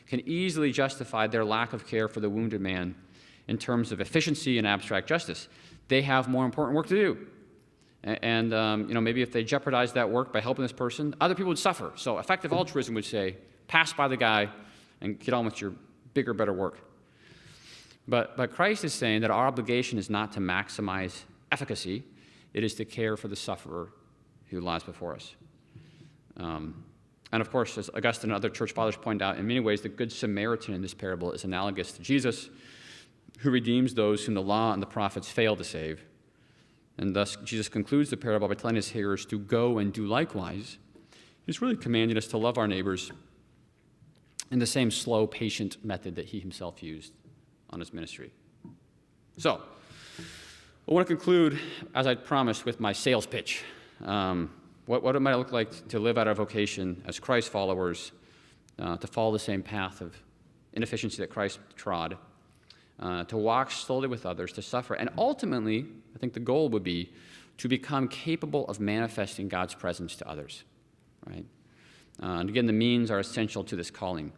can easily justify their lack of care for the wounded man in terms of efficiency and abstract justice. They have more important work to do. And maybe if they jeopardized that work by helping this person, other people would suffer. So effective altruism would say, pass by the guy and get on with your bigger, better work. But Christ is saying that our obligation is not to maximize efficacy. It is to care for the sufferer who lies before us. And of course, as Augustine and other church fathers point out, in many ways, the Good Samaritan in this parable is analogous to Jesus, who redeems those whom the law and the prophets fail to save. And thus, Jesus concludes the parable by telling his hearers to go and do likewise. He's really commanding us to love our neighbors in the same slow, patient method that he himself used on his ministry. So, I want to conclude, as I promised, with my sales pitch. What it might look like to live out our vocation as Christ followers, to follow the same path of inefficiency that Christ trod, to walk slowly with others, to suffer, and ultimately, I think the goal would be to become capable of manifesting God's presence to others, right? And again, the means are essential to this calling.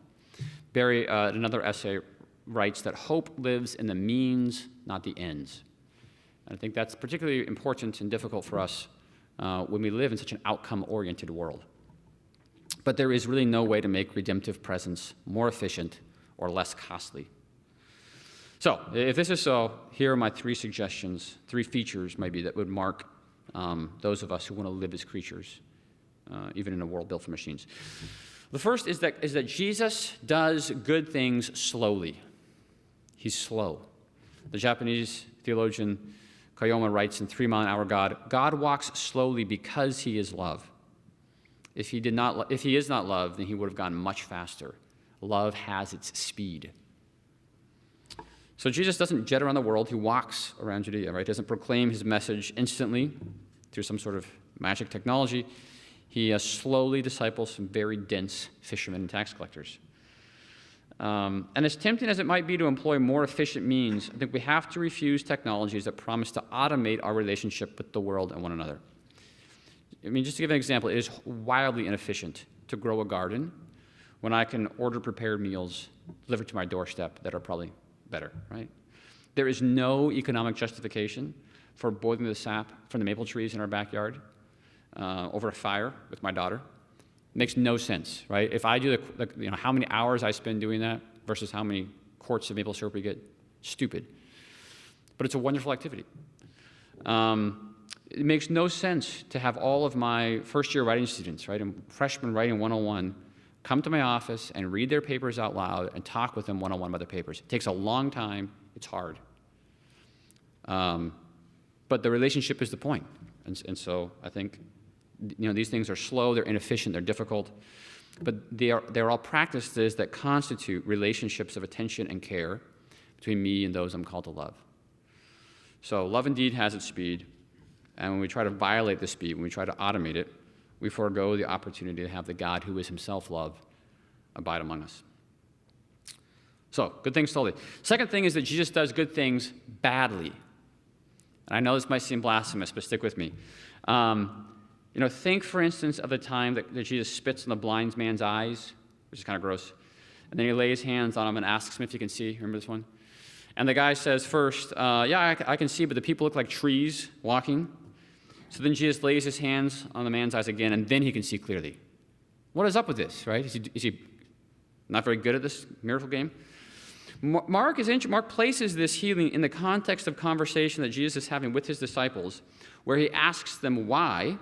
Barry, in another essay, writes that hope lives in the means, not the ends. And I think that's particularly important and difficult for us when we live in such an outcome-oriented world. But there is really no way to make redemptive presence more efficient or less costly. So, if this is so, here are my 3 suggestions, 3 features maybe that would mark those of us who want to live as creatures, even in a world built for machines. The first is that Jesus does good things slowly. He's slow. The Japanese theologian Kayoma writes in 3 Mile an Hour God, God walks slowly because he is love. If he is not love, then he would have gone much faster. Love has its speed. So Jesus doesn't jet around the world. He walks around Judea, right? He doesn't proclaim his message instantly through some sort of magic technology. He slowly disciples some very dense fishermen and tax collectors. And as tempting as it might be to employ more efficient means, I think we have to refuse technologies that promise to automate our relationship with the world and one another. I mean, just to give an example, it is wildly inefficient to grow a garden when I can order prepared meals delivered to my doorstep that are probably better, right? There is no economic justification for boiling the sap from the maple trees in our backyard over a fire with my daughter. It makes no sense, right? If I do how many hours I spend doing that versus how many quarts of maple syrup we get, stupid. But it's a wonderful activity. It makes no sense to have all of my first-year writing students, right, and freshman writing 101, come to my office and read their papers out loud and talk with them one-on-one about their papers. It takes a long time. It's hard. But the relationship is the point. And so I think these things are slow, they're inefficient, they're difficult, but they're all practices that constitute relationships of attention and care between me and those I'm called to love. So love indeed has its speed, and when we try to violate the speed, when we try to automate it, we forego the opportunity to have the God who is himself love abide among us. So, good things slowly. Second thing is that Jesus does good things badly. And I know this might seem blasphemous, but stick with me. Think, for instance, of the time that Jesus spits in the blind man's eyes, which is kind of gross. And then he lays hands on him and asks him if he can see. Remember this one? And the guy says first, I can see, but the people look like trees walking. So then Jesus lays his hands on the man's eyes again, and then he can see clearly. What is up with this, right? Is he not very good at this miracle game? Mark places this healing in the context of conversation that Jesus is having with his disciples, where he asks them why,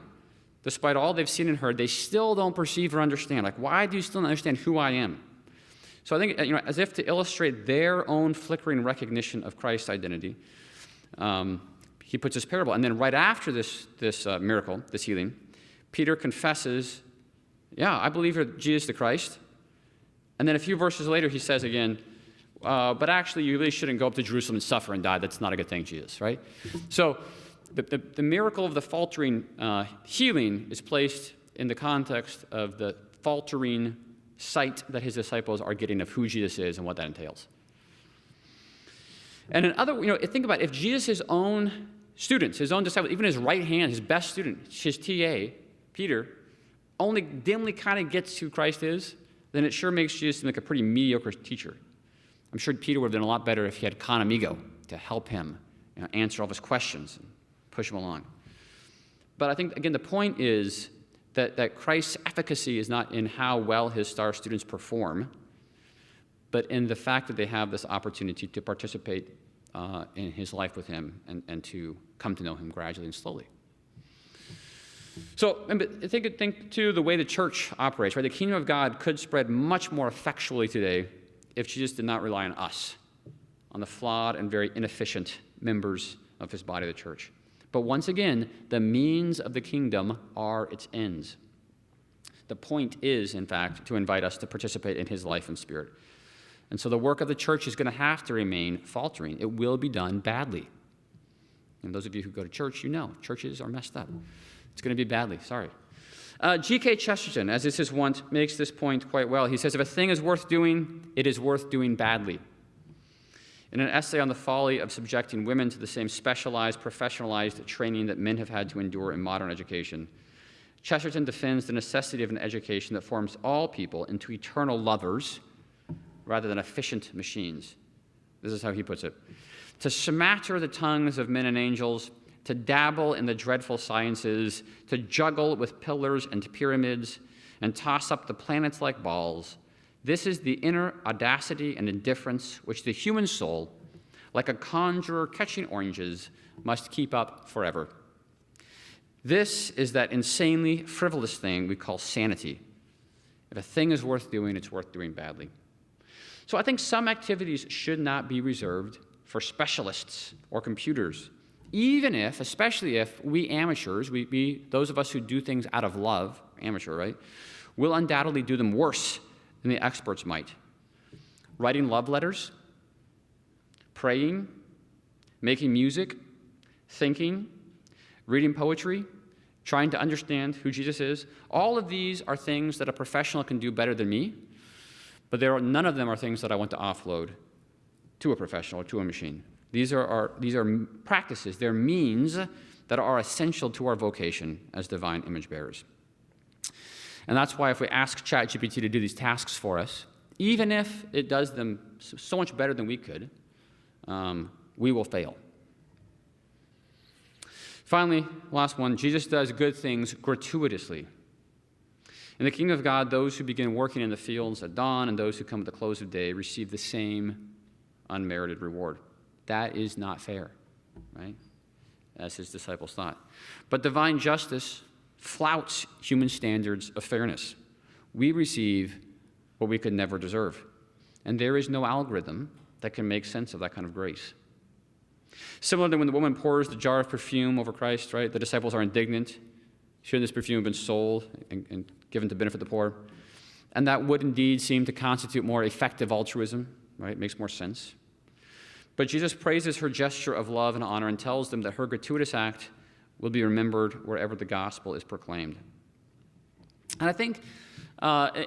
despite all they've seen and heard, they still don't perceive or understand. Like, why do you still not understand who I am? So I think, as if to illustrate their own flickering recognition of Christ's identity, he puts this parable. And then right after this miracle, this healing, Peter confesses, I believe you're Jesus the Christ. And then a few verses later, he says again, but actually, you really shouldn't go up to Jerusalem and suffer and die. That's not a good thing, Jesus, right? So the miracle of the faltering healing is placed in the context of the faltering sight that his disciples are getting of who Jesus is and what that entails. And think about it, if Jesus' own students, his own disciples, even his right hand, his best student, his TA, Peter, only dimly kind of gets who Christ is, then it sure makes Jesus seem like a pretty mediocre teacher. I'm sure Peter would have done a lot better if he had con amigo to help him answer all of his questions and push him along. But I think, again, the point is that Christ's efficacy is not in how well his star students perform, but in the fact that they have this opportunity to participate in his life with him and to come to know him gradually and slowly. So think too, the way the church operates, right? The kingdom of God could spread much more effectually today if Jesus did not rely on us, on the flawed and very inefficient members of his body, the church. But once again, the means of the kingdom are its ends. The point is, in fact, to invite us to participate in his life and spirit. And so the work of the church is going to have to remain faltering. It will be done badly. And those of you who go to church, you know, churches are messed up. It's going to be badly, sorry. G.K. Chesterton, as is his wont, makes this point quite well. He says, if a thing is worth doing, it is worth doing badly. In an essay on the folly of subjecting women to the same specialized, professionalized training that men have had to endure in modern education, Chesterton defends the necessity of an education that forms all people into eternal lovers rather than efficient machines. This is how he puts it. To smatter the tongues of men and angels, to dabble in the dreadful sciences, to juggle with pillars and pyramids, and toss up the planets like balls. This is the inner audacity and indifference which the human soul, like a conjurer catching oranges, must keep up forever. This is that insanely frivolous thing we call sanity. If a thing is worth doing, it's worth doing badly. So I think some activities should not be reserved for specialists or computers, even if, especially if we amateurs, those of us who do things out of love, amateur, right, will undoubtedly do them worse than the experts might. Writing love letters, praying, making music, thinking, reading poetry, trying to understand who Jesus is, all of these are things that a professional can do better than me, but none of them are things that I want to offload to a professional or to a machine. These are practices, they're means that are essential to our vocation as divine image bearers. And that's why if we ask ChatGPT to do these tasks for us, even if it does them so much better than we could, we will fail. Finally, last one, Jesus does good things gratuitously. In the kingdom of God, those who begin working in the fields at dawn and those who come at the close of day receive the same unmerited reward. That is not fair, right? As his disciples thought. But divine justice flouts human standards of fairness. We receive what we could never deserve. And there is no algorithm that can make sense of that kind of grace. Similar to when the woman pours the jar of perfume over Christ, right? The disciples are indignant. Shouldn't this perfume have been sold and given to benefit the poor? And that would indeed seem to constitute more effective altruism, right? It makes more sense. But Jesus praises her gesture of love and honor and tells them that her gratuitous act will be remembered wherever the gospel is proclaimed. And I think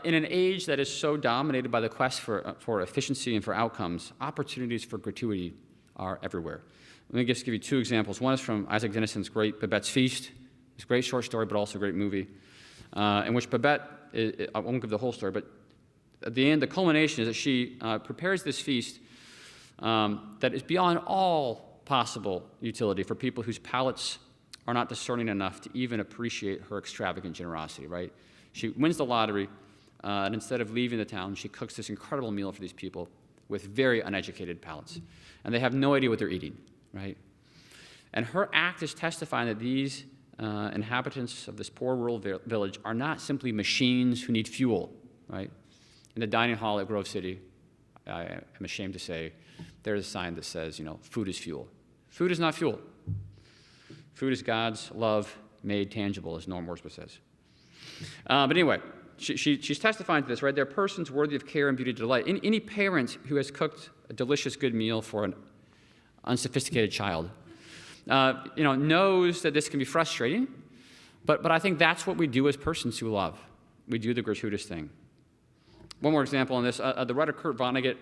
in an age that is so dominated by the quest for efficiency and for outcomes, opportunities for gratuity are everywhere. Let me just give you two examples. One is from Isaac Denison's great Babette's Feast. It's a great short story, but also a great movie, in which Babette, I won't give the whole story, but at the end, the culmination is that she prepares this feast that is beyond all possible utility for people whose palates are not discerning enough to even appreciate her extravagant generosity, right? She wins the lottery, and instead of leaving the town, she cooks this incredible meal for these people with very uneducated palates. And they have no idea what they're eating, right? And her act is testifying that these inhabitants of this poor rural village are not simply machines who need fuel, right? In the dining hall at Grove City, I am ashamed to say, there's a sign that says, food is fuel. Food is not fuel. Food is God's love made tangible, as Norm Worsbeth says. But anyway, she's testifying to this, right? They're persons worthy of care and beauty and delight. Any parent who has cooked a delicious, good meal for an unsophisticated child, knows that this can be frustrating, but I think that's what we do as persons who love. We do the gratuitous thing. One more example on this. The writer Kurt Vonnegut,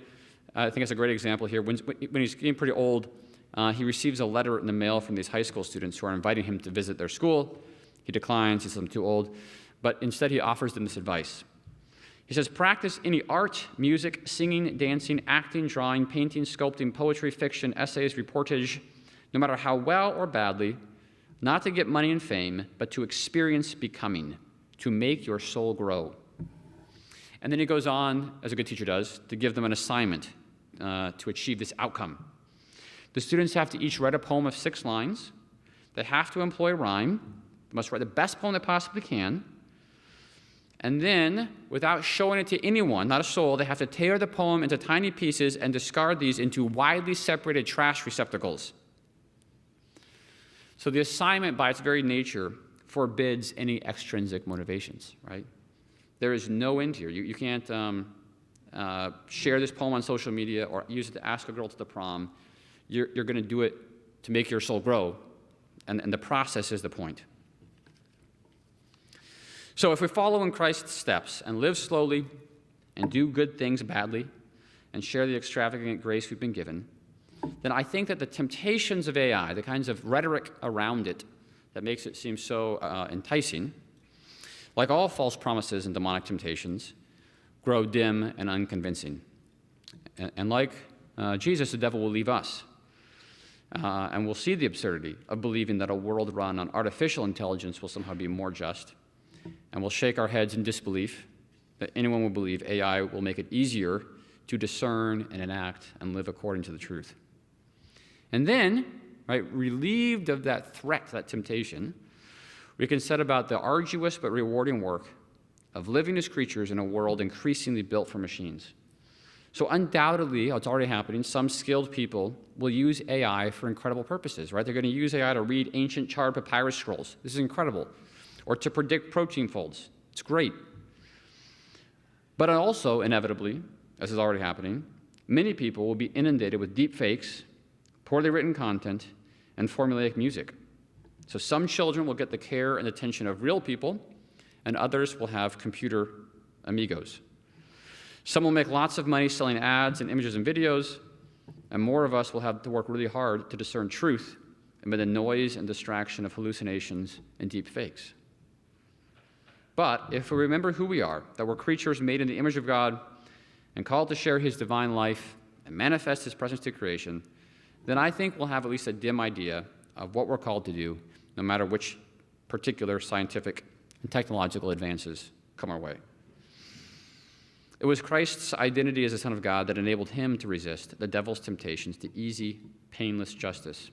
I think it's a great example here. When he's getting pretty old, he receives a letter in the mail from these high school students who are inviting him to visit their school. He declines. He says, I'm too old. But instead, he offers them this advice. He says, practice any art, music, singing, dancing, acting, drawing, painting, sculpting, poetry, fiction, essays, reportage, no matter how well or badly, not to get money and fame, but to experience becoming, to make your soul grow. And then he goes on, as a good teacher does, to give them an assignment to achieve this outcome. The students have to each write a poem of 6 lines. They have to employ rhyme. They must write the best poem they possibly can. And then, without showing it to anyone, not a soul, they have to tear the poem into tiny pieces and discard these into widely separated trash receptacles. So the assignment, by its very nature, forbids any extrinsic motivations, right? There is no end here. You can't share this poem on social media or use it to ask a girl to the prom. You're going to do it to make your soul grow, and the process is the point. So if we follow in Christ's steps and live slowly and do good things badly and share the extravagant grace we've been given, then I think that the temptations of AI, the kinds of rhetoric around it that makes it seem so enticing, like all false promises and demonic temptations, grow dim and unconvincing. And like Jesus, the devil will leave us. And we'll see the absurdity of believing that a world run on artificial intelligence will somehow be more just. And we'll shake our heads in disbelief that anyone will believe AI will make it easier to discern and enact and live according to the truth. And then, right, relieved of that threat, that temptation, we can set about the arduous but rewarding work of living as creatures in a world increasingly built for machines. So undoubtedly, it's already happening, some skilled people will use AI for incredible purposes, right? They're going to use AI to read ancient charred papyrus scrolls. This is incredible. Or to predict protein folds. It's great. But also, inevitably, as is already happening, many people will be inundated with deep fakes, poorly written content, and formulaic music. So some children will get the care and attention of real people, and others will have computer amigos. Some will make lots of money selling ads and images and videos, and more of us will have to work really hard to discern truth amid the noise and distraction of hallucinations and deep fakes. But if we remember who we are, that we're creatures made in the image of God and called to share his divine life and manifest his presence to creation, then I think we'll have at least a dim idea of what we're called to do, no matter which particular scientific and technological advances come our way. It was Christ's identity as the Son of God that enabled him to resist the devil's temptations to easy, painless justice.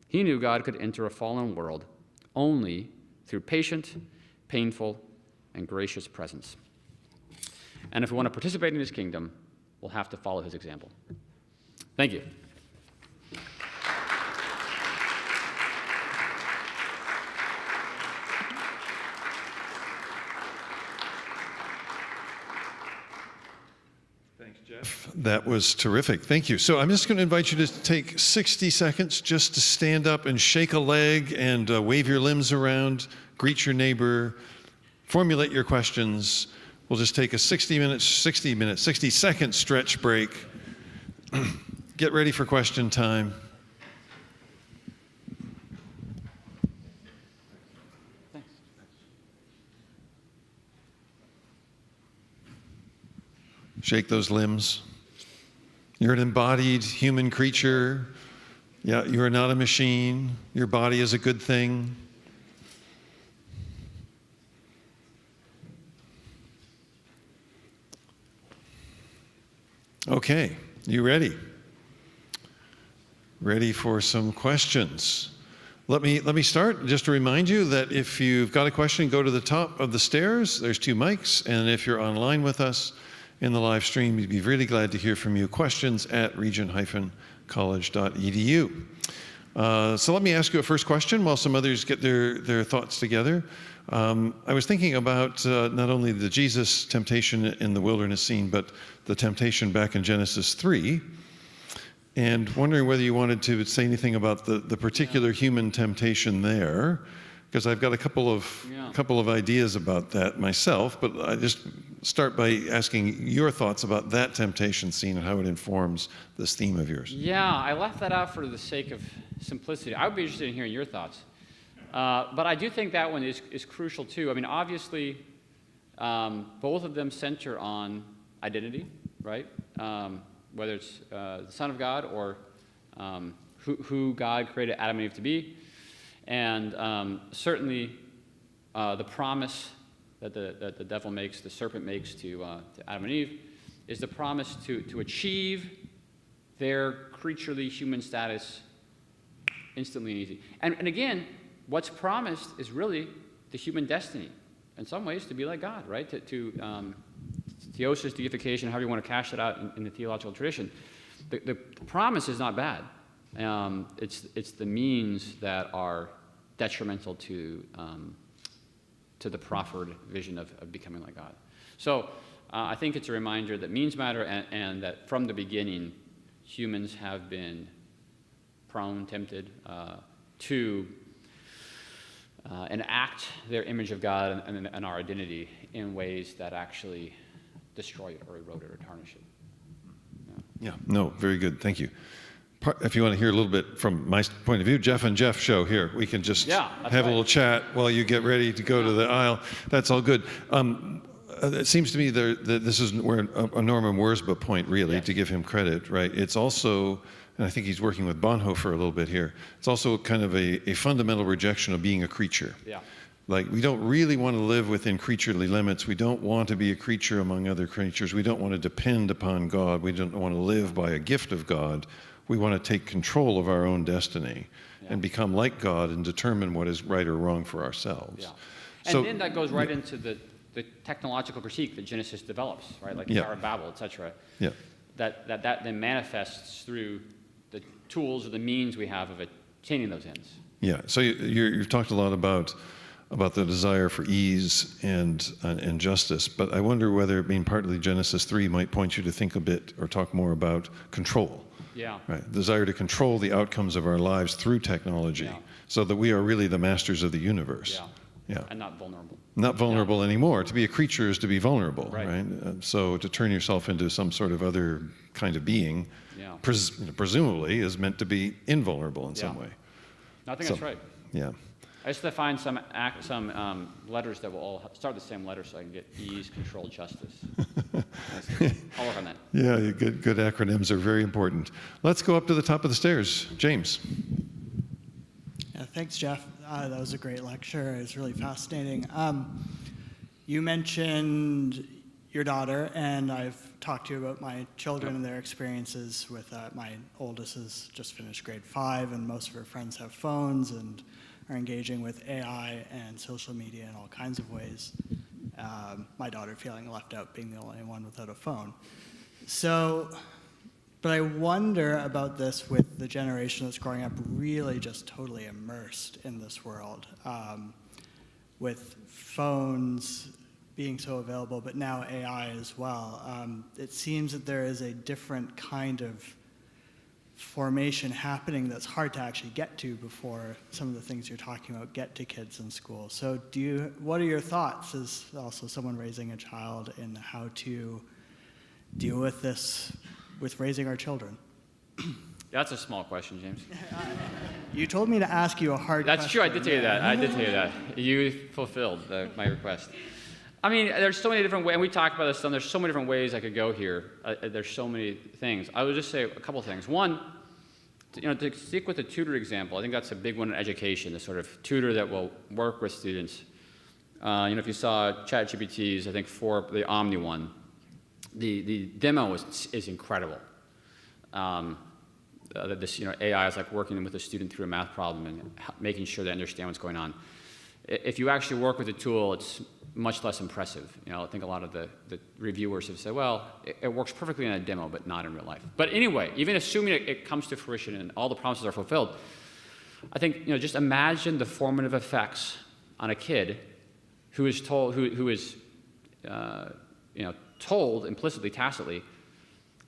He knew God could enter a fallen world only through patient, painful, and gracious presence. And if we want to participate in his kingdom, we'll have to follow his example. Thank you. Thanks, Jeff. That was terrific. Thank you. So I'm just going to invite you to take 60 seconds just to stand up and shake a leg and wave your limbs around, greet your neighbor, formulate your questions. We'll just take a 60-second stretch break. Get ready for question time. Thanks. Shake those limbs. You're an embodied human creature. Yeah, you are not a machine. Your body is a good thing. Okay, you ready? Ready for some questions? Let me start. Just to remind you that if you've got a question, go to the top of the stairs. There's 2 mics. And if you're online with us in the live stream, we'd be really glad to hear from you. Questions at regent-college.edu. So let me ask you a first question while some others get their thoughts together. I was thinking about not only the Jesus temptation in the wilderness scene, but the temptation back in Genesis 3, and wondering whether you wanted to say anything about the particular human temptation there, because I've got a couple of ideas about that myself, but I just start by asking your thoughts about that temptation scene and how it informs this theme of yours. Yeah, I left that out for the sake of simplicity. I would be interested in hearing your thoughts. But I do think that one is crucial too. I mean, obviously, both of them center on identity, right? Whether it's the Son of God or who God created Adam and Eve to be. And certainly the promise that the devil makes, the serpent makes to Adam and Eve, is the promise to achieve their creaturely human status instantly and easy. And again, what's promised is really the human destiny, in some ways, to be like God, right? Theosis, deification, however you want to cash it out in the theological tradition. The promise is not bad. It's the means that are detrimental to the proffered vision of becoming like God. So I think it's a reminder that means matter, and that from the beginning, humans have been prone, tempted to enact their image of God and our identity in ways that actually destroy it or erode it or tarnish it. Yeah, no, very good. Thank you. If you want to hear a little bit from my point of view, Jeff and Jeff show here. We can just have a little chat while you get ready to go to the aisle. That's all good. It seems to me that this is where a Norman Wurzba point, really, to give him credit, right? It's also, and I think he's working with Bonhoeffer a little bit here, it's also kind of a fundamental rejection of being a creature. Yeah. Like, we don't really want to live within creaturely limits. We don't want to be a creature among other creatures. We don't want to depend upon God. We don't want to live by a gift of God. We want to take control of our own destiny and become like God and determine what is right or wrong for ourselves. Yeah. And then that goes right into the technological critique that Genesis develops, right? Like the Tower of Babel, et cetera. Yeah. That then manifests through the tools or the means we have of attaining those ends. Yeah. So you've talked a lot about the desire for ease and justice, but I wonder whether, being partly Genesis 3, might point you to think a bit or talk more about control. Yeah. Right. Desire to control the outcomes of our lives through technology, so that we are really the masters of the universe. Yeah. And not vulnerable. Not vulnerable anymore. To be a creature is to be vulnerable, right? So to turn yourself into some sort of other kind of being, presumably, is meant to be invulnerable in some way. I think that's right. Yeah. I used to find some letters that will all start the same letter, so I can get ease, control, justice. I'll work on that. Yeah, good acronyms are very important. Let's go up to the top of the stairs. James. Yeah, thanks, Jeff. That was a great lecture. It was really fascinating. You mentioned your daughter, and I've talked to you about my children and their experiences with my oldest has just finished grade 5, and most of her friends have phones and are engaging with AI and social media in all kinds of ways. My daughter feeling left out, being the only one without a phone. So, but I wonder about this with the generation that's growing up really just totally immersed in this world, with phones being so available, but now AI as well. It seems that there is a different kind of formation happening that's hard to actually get to before some of the things you're talking about get to kids in school. So what are your thoughts as also someone raising a child in how to deal with this with raising our children? That's a small question, James. You told me to ask you a hard question. That's true, I did tell you that. I did tell you that. You fulfilled my request. I mean, there's so many different ways, and we talked about this, and there's so many different ways I could go here. There's so many things. I would just say a couple things. One, to stick with the tutor example, I think that's a big one in education, the sort of tutor that will work with students. If you saw ChatGPT's, I think the Omni one, the demo is incredible. This AI is like working with a student through a math problem and making sure they understand what's going on. If you actually work with the tool, it's much less impressive. I think a lot of the reviewers have said, well, it works perfectly in a demo, but not in real life. But anyway, even assuming it comes to fruition and all the promises are fulfilled, I think just imagine the formative effects on a kid who is told, told implicitly, tacitly,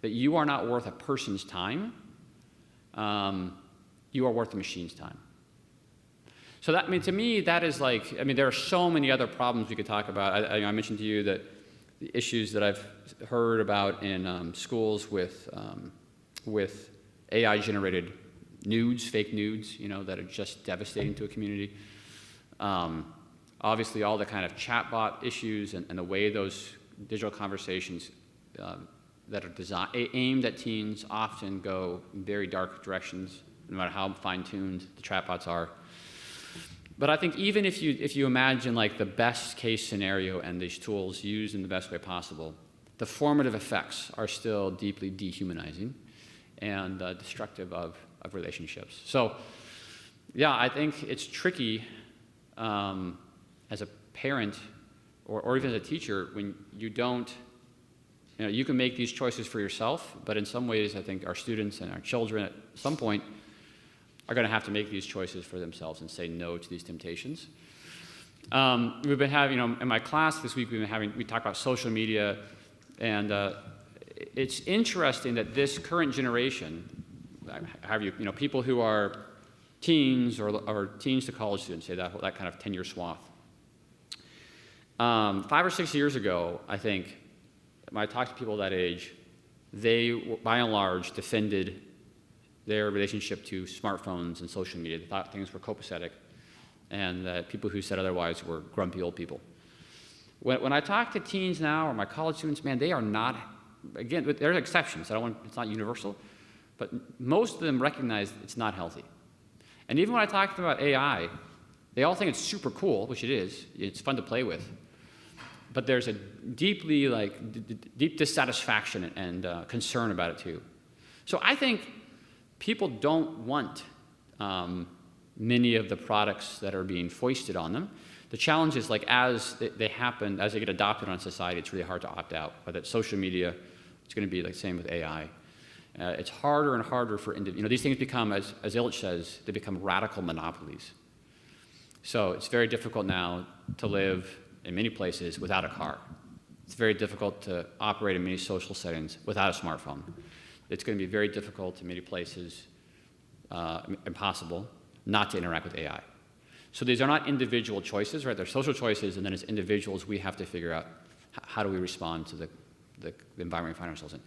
that you are not worth a person's time. You are worth the machine's time. So to me, that is there are so many other problems we could talk about. I mentioned to you that the issues that I've heard about in schools with AI-generated nudes, fake nudes, that are just devastating to a community. Obviously, all the kind of chatbot issues and the way those digital conversations that are aimed at teens often go in very dark directions, no matter how fine-tuned the chatbots are. But I think even if you imagine like the best case scenario and these tools used in the best way possible, the formative effects are still deeply dehumanizing and destructive of relationships. So yeah, I think it's tricky as a parent or even as a teacher when you don't, you can make these choices for yourself, but in some ways I think our students and our children at some point are going to have to make these choices for themselves and say no to these temptations. We've been having, in my class this week, we talk about social media, and it's interesting that this current generation, people who are teens or teens to college students, say that kind of 10-year swath. 5 or 6 years ago, I think, when I talked to people that age, they, by and large, defended their relationship to smartphones and social media. They thought things were copacetic, and that people who said otherwise were grumpy old people. When I talk to teens now, or my college students, man, they are not, again, there are exceptions. It's not universal, but most of them recognize it's not healthy. And even when I talk to them about AI, they all think it's super cool, which it is. It's fun to play with. But there's a deep dissatisfaction and concern about it too. So I think people don't want many of the products that are being foisted on them. The challenge is, like, as they happen, as they get adopted on society, it's really hard to opt out. Whether it's social media, it's going to be the same with AI. It's harder and harder for these things become, as Illich says, they become radical monopolies. So it's very difficult now to live in many places without a car. It's very difficult to operate in many social settings without a smartphone. It's going to be very difficult in many places, impossible, not to interact with AI. So these are not individual choices, right? They're social choices, and then as individuals, we have to figure out how do we respond to the environment we find ourselves in.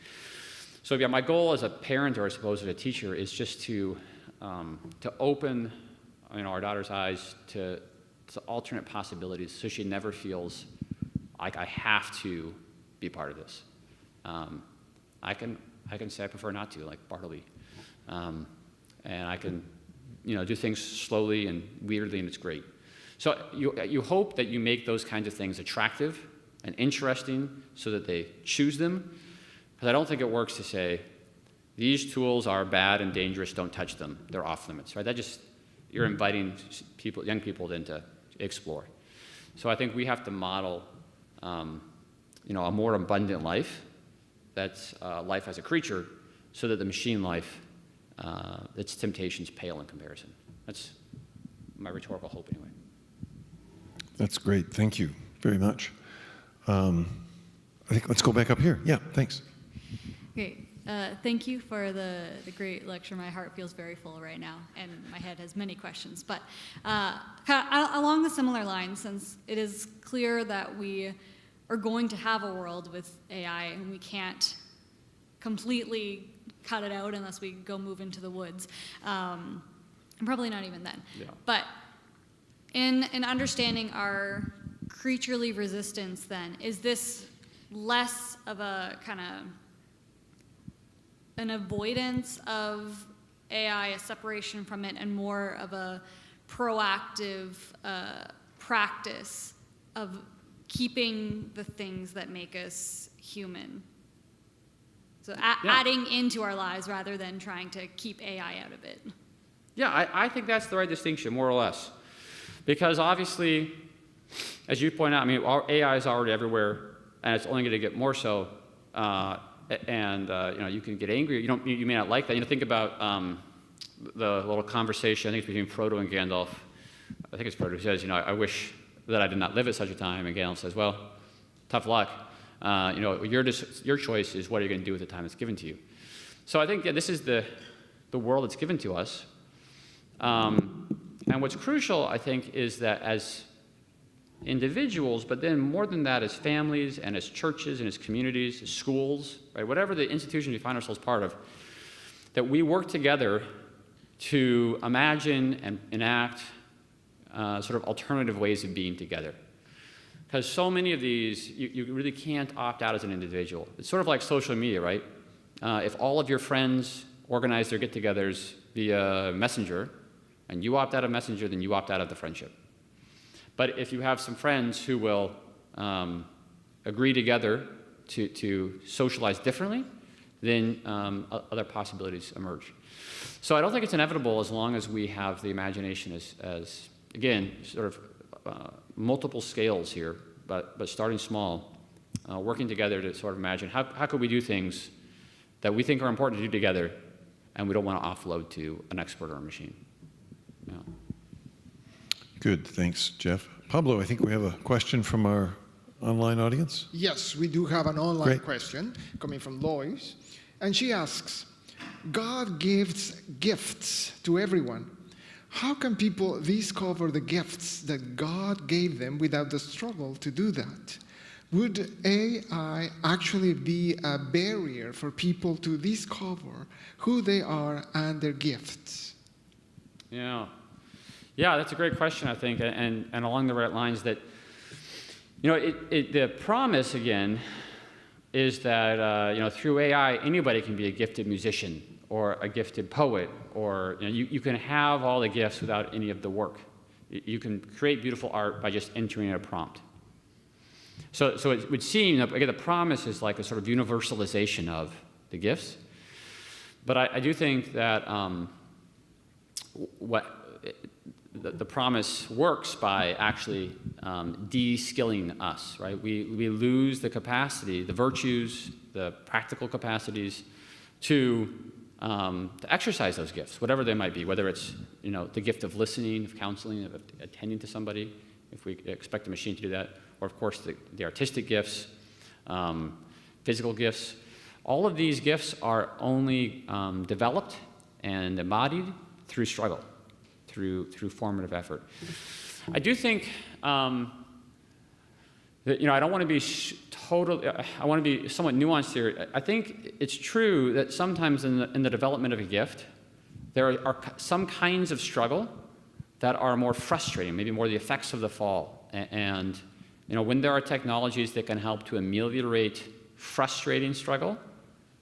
So yeah, my goal as a parent, or I suppose as a teacher, is just to open our daughter's eyes to alternate possibilities, so she never feels like I have to be part of this. I can say I prefer not to, like Bartleby, and I can do things slowly and weirdly, and it's great. So you hope that you make those kinds of things attractive and interesting so that they choose them. Because I don't think it works to say, these tools are bad and dangerous, don't touch them, they're off limits, right? You're inviting young people then to explore. So I think we have to model a more abundant life, that's life as a creature, so that the machine life, its temptations pale in comparison. That's my rhetorical hope anyway. That's great, thank you very much. I think let's go back up here. Yeah, thanks. Great. Thank you for the great lecture. My heart feels very full right now, and my head has many questions. But along the similar lines, since it is clear that we are going to have a world with AI, and we can't completely cut it out unless we go move into the woods, and probably not even then. Yeah. But in understanding our creaturely resistance, then, is this less of a kind of an avoidance of AI, a separation from it, and more of a proactive practice of keeping the things that make us human? So adding into our lives rather than trying to keep AI out of it. Yeah, I think that's the right distinction, more or less. Because obviously, as you point out, our AI is already everywhere, and it's only going to get more so. You can get angry. You may not like that. Think about the little conversation, I think it's between Frodo and Gandalf. I think it's Frodo who says, I wish that I did not live at such a time. And Gandalf says, well, tough luck. Your choice is what are you going to do with the time that's given to you. So I think this is the world that's given to us. And what's crucial, I think, is that as individuals, but then more than that, as families and as churches and as communities, as schools, right, whatever the institution we find ourselves part of, that we work together to imagine and enact sort of alternative ways of being together. Because so many of these, you really can't opt out as an individual. It's sort of like social media, right? If all of your friends organize their get-togethers via Messenger, and you opt out of Messenger, then you opt out of the friendship. But if you have some friends who will agree together to socialize differently, then other possibilities emerge. So I don't think it's inevitable as long as we have the imagination as again, sort of multiple scales here, but starting small, working together to sort of imagine how could we do things that we think are important to do together and we don't want to offload to an expert or a machine. Yeah. Good, thanks, Jeff. Pablo, I think we have a question from our online audience. Yes, we do have an online Great. question coming from Lois. And she asks, God gives gifts to everyone. How can people discover the gifts that God gave them without the struggle to do that? Would AI actually be a barrier for people to discover who they are and their gifts? Yeah, that's a great question, I think, and along the right lines that, the promise, again, is that, through AI, anybody can be a gifted musician or a gifted poet, or you can have all the gifts without any of the work. You can create beautiful art by just entering a prompt. So it would seem, again, the promise is like a sort of universalization of the gifts. But I do think that the promise works by actually de-skilling us, right? We lose the capacity, the virtues, the practical capacities to exercise those gifts, whatever they might be, whether it's the gift of listening, of counseling, of attending to somebody, if we expect a machine to do that, or of course the artistic gifts, physical gifts. All of these gifts are only developed and embodied through struggle, through formative effort. I do think that I don't want to be I want to be somewhat nuanced here. I think it's true that sometimes in the development of a gift, there are some kinds of struggle that are more frustrating, maybe more the effects of the fall. And when there are technologies that can help to ameliorate frustrating struggle,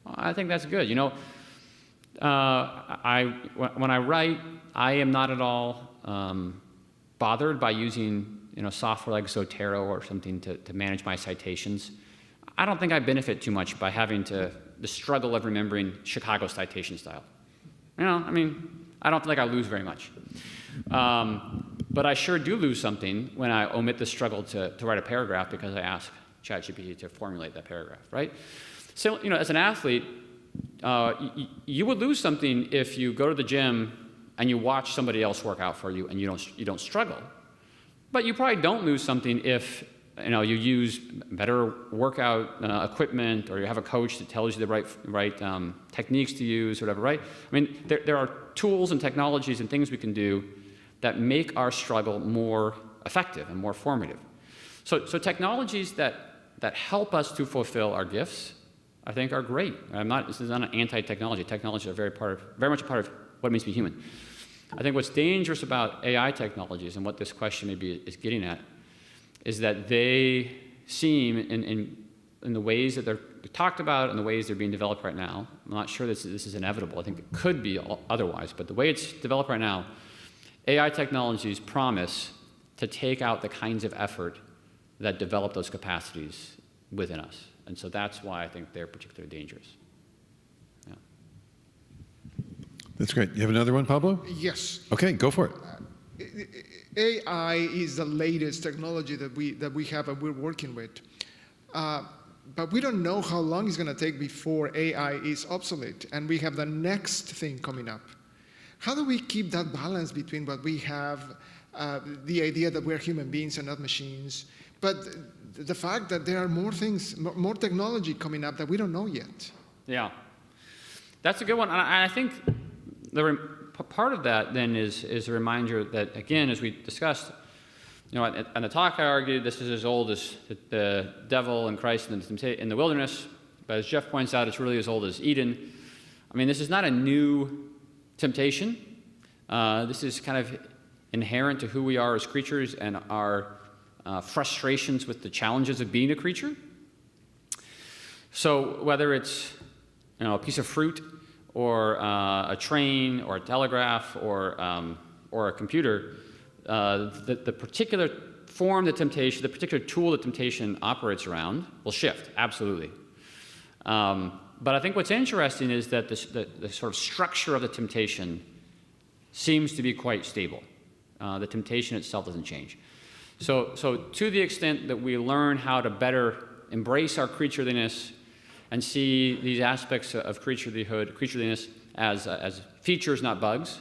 I think that's good. When I write, I am not at all bothered by using software like Zotero or something to manage my citations. I don't think I benefit too much by having the struggle of remembering Chicago citation style. I don't feel like I lose very much. But I sure do lose something when I omit the struggle to write a paragraph because I ask ChatGPT to formulate that paragraph, right? So, as an athlete, you would lose something if you go to the gym and you watch somebody else work out for you and you don't struggle. But you probably don't lose something if you use better workout equipment, or you have a coach that tells you the right techniques to use, or whatever, right? There are tools and technologies and things we can do that make our struggle more effective and more formative. So technologies that help us to fulfill our gifts, I think, are great. This is not an anti-technology. Technologies are very much a part of what it means to be human. I think what's dangerous about AI technologies, and what this question maybe is getting at, is that they seem, in the ways that they're talked about and the ways they're being developed right now, I'm not sure this is inevitable. I think it could be otherwise, but the way it's developed right now, AI technologies promise to take out the kinds of effort that develop those capacities within us. And so that's why I think they're particularly dangerous. Yeah. That's great. You have another one, Pablo? Yes. Okay, go for it. AI is the latest technology that we have and we're working with. But we don't know how long it's going to take before AI is obsolete, and we have the next thing coming up. How do we keep that balance between what we have, the idea that we're human beings and not machines, but the fact that there are more things, more technology coming up that we don't know yet? Yeah, that's a good one. And I think part of that then is a reminder that, again, as we discussed, in the talk I argued this is as old as the devil and Christ in the wilderness, but as Jeff points out, it's really as old as Eden. This is not a new temptation. This is kind of inherent to who we are as creatures and our frustrations with the challenges of being a creature. So whether it's a piece of fruit, or a train, or a telegraph, or a computer, the particular form the temptation, the particular tool that temptation operates around will shift, absolutely. But I think what's interesting is that the sort of structure of the temptation seems to be quite stable. The temptation itself doesn't change. So to the extent that we learn how to better embrace our creatureliness and see these aspects of creatureliness as features, not bugs,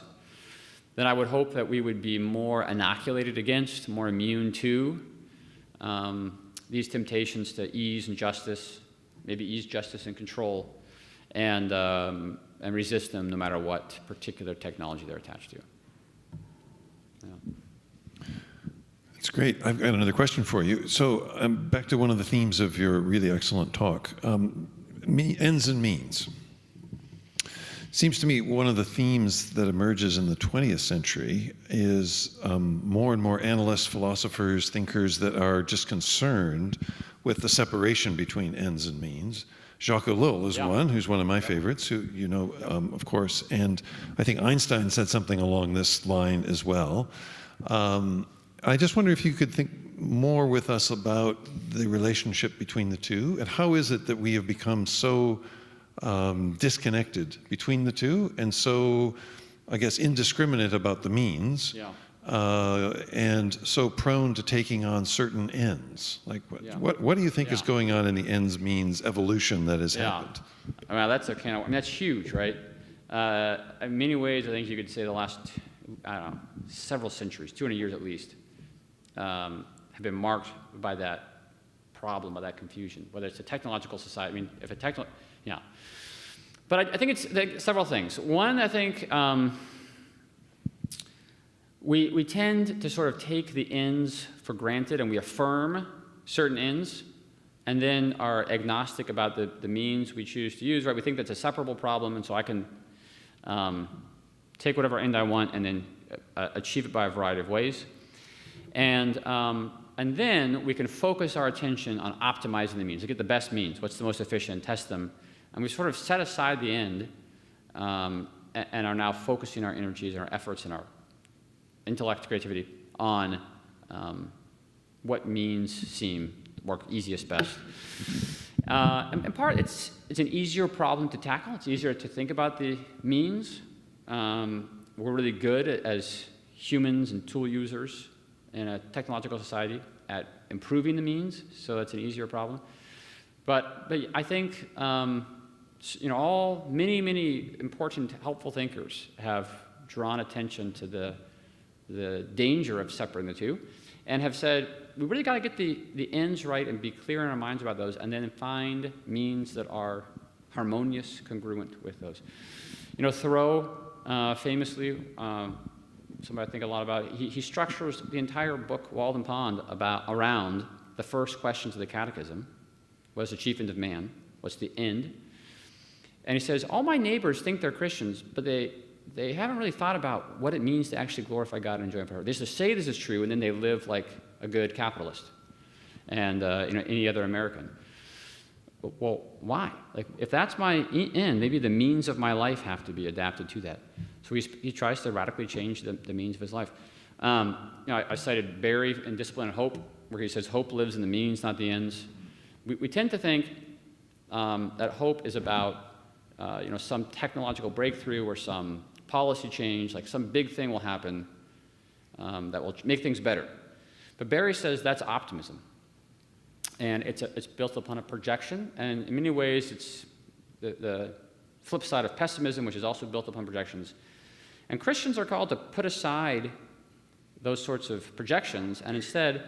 then I would hope that we would be more inoculated against, more immune to these temptations to ease and justice, maybe ease justice and control, and resist them no matter what particular technology they're attached to. Yeah. That's great. I've got another question for you. So back to one of the themes of your really excellent talk, ends and means. Seems to me one of the themes that emerges in the 20th century is more and more analysts, philosophers, thinkers that are just concerned with the separation between ends and means. Jacques Ellul is one, who's one of my favorites, who you know, of course, and I think Einstein said something along this line as well. I just wonder if you could think more with us about the relationship between the two, and how is it that we have become so disconnected between the two, and so, I guess, indiscriminate about the means, and so prone to taking on certain ends. Like, what do you think is going on in the ends-means evolution that has happened? I mean, that's huge, right? In many ways, I think you could say the last, I don't know, several centuries, 200 years at least, have been marked by that problem, by that confusion, whether it's a technological society. I mean, if a But I think it's several things. One, I think we tend to sort of take the ends for granted, and we affirm certain ends, and then are agnostic about the means we choose to use, right? We think that's a separable problem, and so I can take whatever end I want and then achieve it by a variety of ways. And then we can focus our attention on optimizing the means, to get the best means, what's the most efficient, test them. And we sort of set aside the end and are now focusing our energies and our efforts and our intellect, creativity on what means seem work easiest, best. In part, it's an easier problem to tackle. It's easier to think about the means. We're really good as humans and tool users in a technological society at improving the means, so that's an easier problem. But I think many important, helpful thinkers have drawn attention to the danger of separating the two, and have said we really got to get the ends right and be clear in our minds about those, and then find means that are harmonious, congruent with those. You know, Thoreau famously. Somebody I think a lot about. He structures the entire book, Walden Pond, around the first questions of the Catechism. What's the chief end of man? What's the end? And he says, all my neighbors think they're Christians, but they haven't really thought about what it means to actually glorify God and enjoy Him forever. They just say this is true, and then they live like a good capitalist and any other American. Well, why? Like, if that's my end, maybe the means of my life have to be adapted to that. So he tries to radically change the means of his life. I cited Barry in Discipline and Hope, where he says hope lives in the means, not the ends. We tend to think that hope is about some technological breakthrough or some policy change, like some big thing will happen that will make things better. But Barry says that's optimism. And it's built upon a projection, and in many ways it's the flip side of pessimism, which is also built upon projections. And Christians are called to put aside those sorts of projections and instead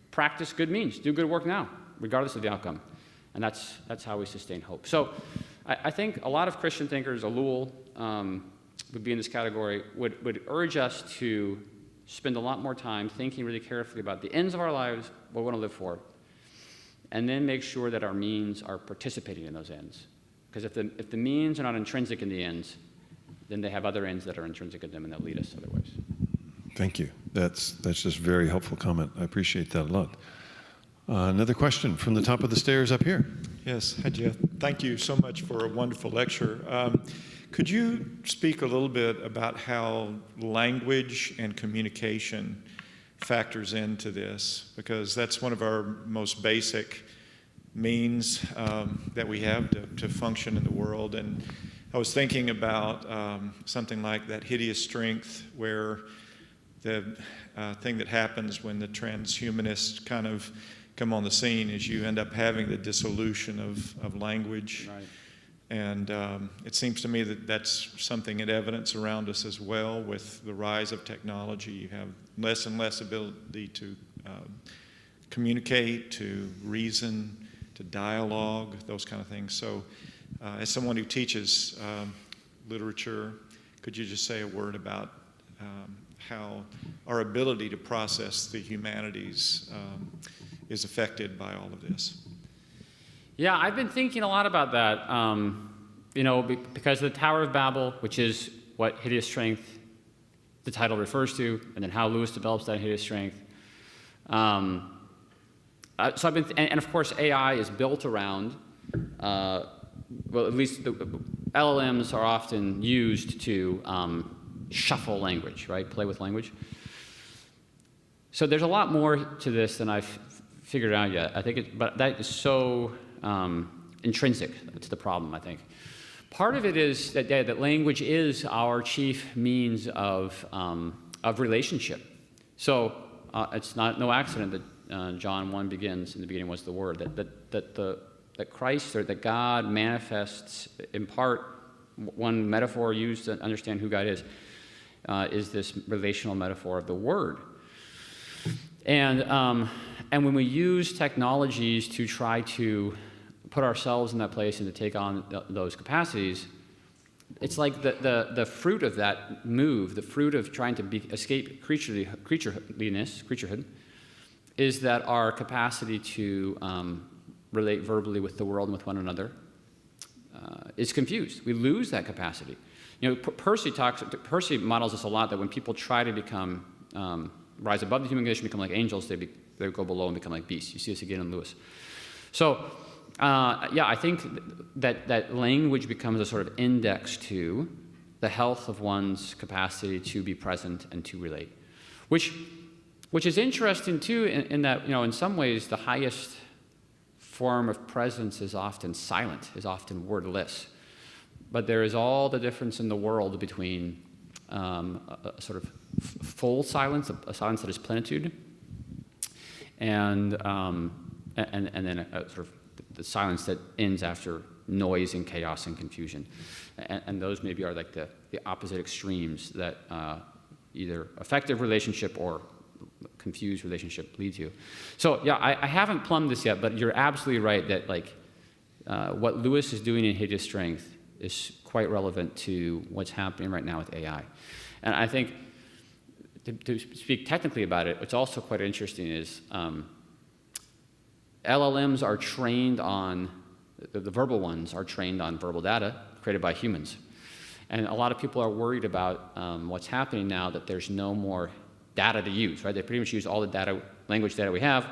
practice good means, do good work now, regardless of the outcome. And that's how we sustain hope. So I think a lot of Christian thinkers, Ellul would be in this category, would urge us to spend a lot more time thinking really carefully about the ends of our lives, what we want to live for, and then make sure that our means are participating in those ends. Because if the means are not intrinsic in the ends, then they have other ends that are intrinsic in them and that lead us other ways. Thank you. That's just a very helpful comment. I appreciate that a lot. Another question from the top of the stairs up here. Yes, hi Jeff. Thank you so much for a wonderful lecture. Could you speak a little bit about how language and communication factors into this, because that's one of our most basic means that we have to function in the world. And I was thinking about something like that hideous strength, where the thing that happens when the transhumanists kind of come on the scene is you end up having the dissolution of language. Right. And it seems to me that that's something in evidence around us as well. With the rise of technology, you have less and less ability to communicate, to reason, to dialogue, those kind of things. So as someone who teaches literature, could you just say a word about how our ability to process the humanities is affected by all of this? Yeah, I've been thinking a lot about that, because of the Tower of Babel, which is what hideous strength, the title refers to, and then how Lewis develops that hideous strength. So I've been, and of course AI is built around, well, at least the LLMs are often used to shuffle language, right? Play with language. So there's a lot more to this than I've figured out yet. I think but that is so intrinsic to the problem, I think. Part of it is that language is our chief means of relationship. So it's no accident that John 1 begins, in the beginning was the Word, that Christ, or that God manifests, in part, one metaphor used to understand who God is this relational metaphor of the Word. And when we use technologies to try to put ourselves in that place and to take on those capacities, it's like the fruit of that move, the fruit of trying to escape creaturehood, is that our capacity to relate verbally with the world and with one another is confused. We lose that capacity. Percy models this a lot, that when people try to become rise above the human condition, become like angels, they go below and become like beasts. You see this again in Lewis. So, I think that language becomes a sort of index to the health of one's capacity to be present and to relate, which is interesting too, in that, in some ways the highest form of presence is often silent, is often wordless. But there is all the difference in the world between a sort of full silence, a silence that is plenitude, and then a sort of the silence that ends after noise and chaos and confusion. And those maybe are like the opposite extremes that either effective relationship or confused relationship lead to. So yeah, I haven't plumbed this yet, but you're absolutely right that what Lewis is doing in hideous strength is quite relevant to what's happening right now with AI. And I think, to speak technically about it, what's also quite interesting is LLMs are trained on, the verbal ones are trained on verbal data created by humans. And a lot of people are worried about what's happening now, that there's no more data to use, right? They pretty much use all the language data we have.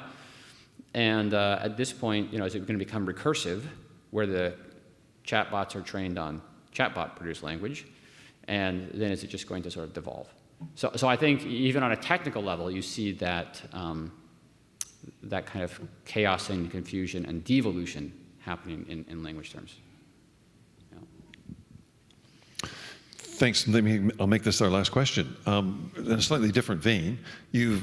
And at this point, is it going to become recursive, where the chatbots are trained on chatbot-produced language? And then is it just going to sort of devolve? So I think even on a technical level, you see that that kind of chaos and confusion and devolution happening in language terms. Yeah. Thanks. I'll make this our last question. In a slightly different vein, you've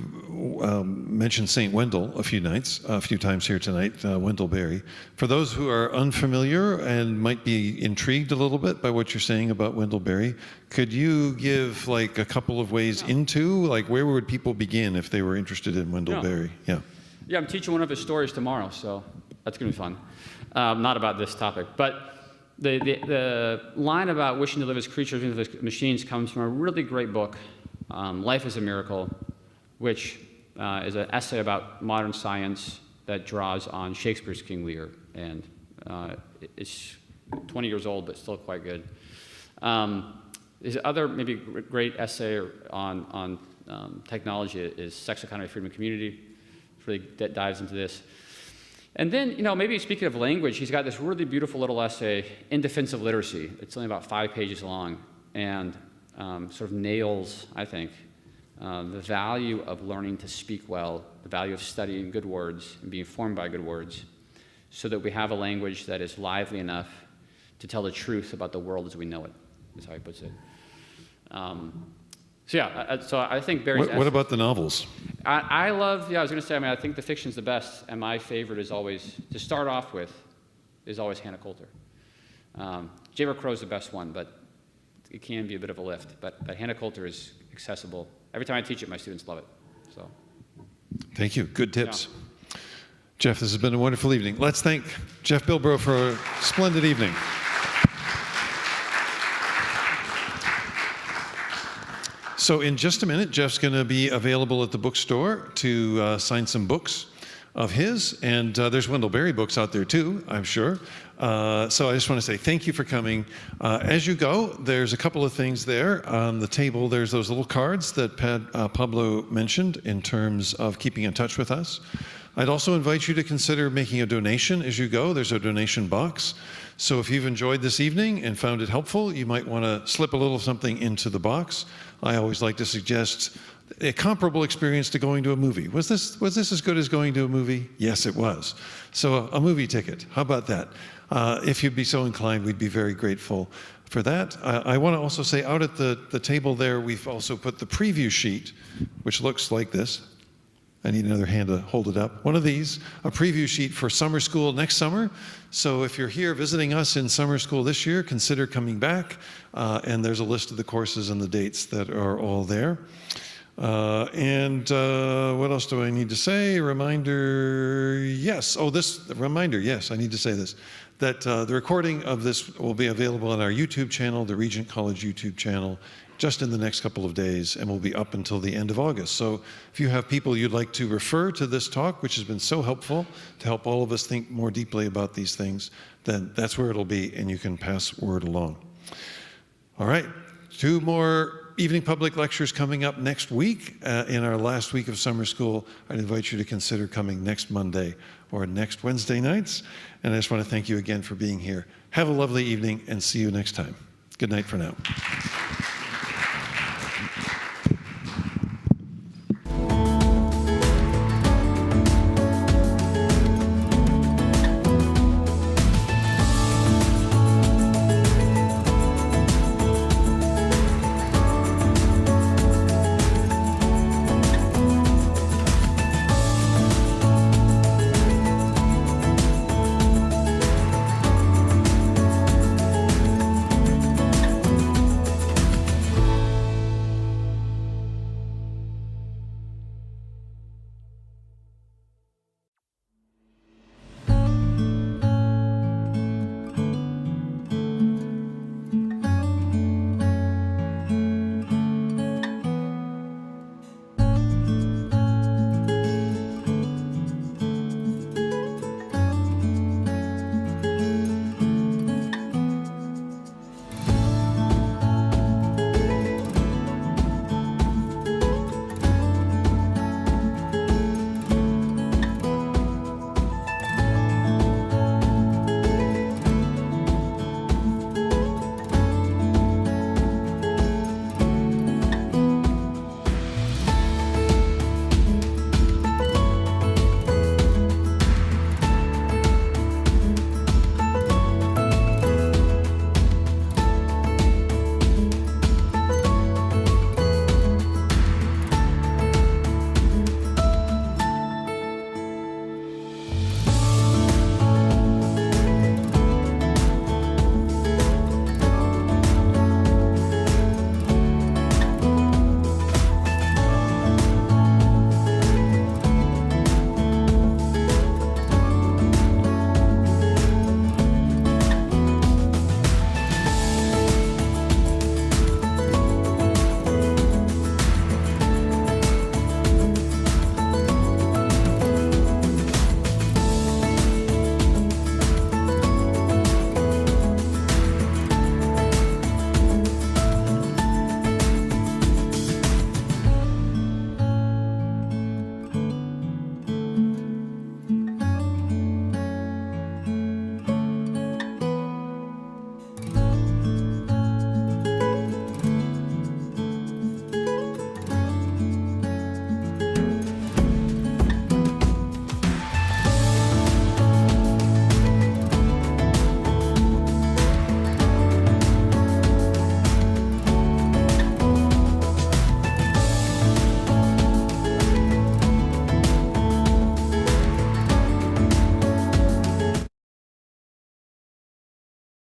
mentioned St. Wendell a few times here tonight, Wendell Berry. For those who are unfamiliar and might be intrigued a little bit by what you're saying about Wendell Berry, could you give a couple of ways into, where would people begin if they were interested in Wendell Berry? Yeah. Yeah, I'm teaching one of his stories tomorrow, so that's going to be fun. Not about this topic, but the line about wishing to live as creatures and as machines comes from a really great book, Life is a Miracle, which is an essay about modern science that draws on Shakespeare's King Lear, and it's 20 years old, but still quite good. His other maybe great essay on technology is Sex, Economy, Freedom, and Community. Really that dives into this. And then, maybe speaking of language, he's got this really beautiful little essay, In Defense of Literacy. It's only about 5 pages long, and sort of nails, I think, the value of learning to speak well, the value of studying good words and being formed by good words, so that we have a language that is lively enough to tell the truth about the world as we know it, is how he puts it. So I think Barry's... What about the novels? I love, I was going to say, I think the fiction's the best, and my favorite is always, to start off with, is always Hannah Coulter. J. Crow's the best one, but it can be a bit of a lift. But Hannah Coulter is accessible. Every time I teach it, my students love it. So, thank you. Good tips. Yeah. Jeff, this has been a wonderful evening. Let's thank Jeff Bilbro for a splendid evening. So in just a minute, Jeff's going to be available at the bookstore to sign some books of his, and there's Wendell Berry books out there too, I'm sure. So I just want to say thank you for coming. As you go, there's a couple of things there on the table. There's those little cards that Pablo mentioned in terms of keeping in touch with us. I'd also invite you to consider making a donation as you go. There's a donation box. So if you've enjoyed this evening and found it helpful, you might want to slip a little something into the box. I always like to suggest a comparable experience to going to a movie. Was this as good as going to a movie? Yes, it was. So a movie ticket, how about that? If you'd be so inclined, we'd be very grateful for that. I want to also say out at the table there, we've also put the preview sheet, which looks like this. I need another hand to hold it up. One of these, a preview sheet for summer school next summer. So if you're here visiting us in summer school this year, consider coming back. And there's a list of the courses and the dates that are all there. What else do I need to say? Reminder, yes. I need to say this. That the recording of this will be available on our YouTube channel, the Regent College YouTube channel, just in the next couple of days, and will be up until the end of August. So if you have people you'd like to refer to this talk, which has been so helpful to help all of us think more deeply about these things, then that's where it'll be, and you can pass word along. All right, 2 more evening public lectures coming up next week in our last week of summer school. I'd invite you to consider coming next Monday or next Wednesday nights. And I just want to thank you again for being here. Have a lovely evening and see you next time. Good night for now.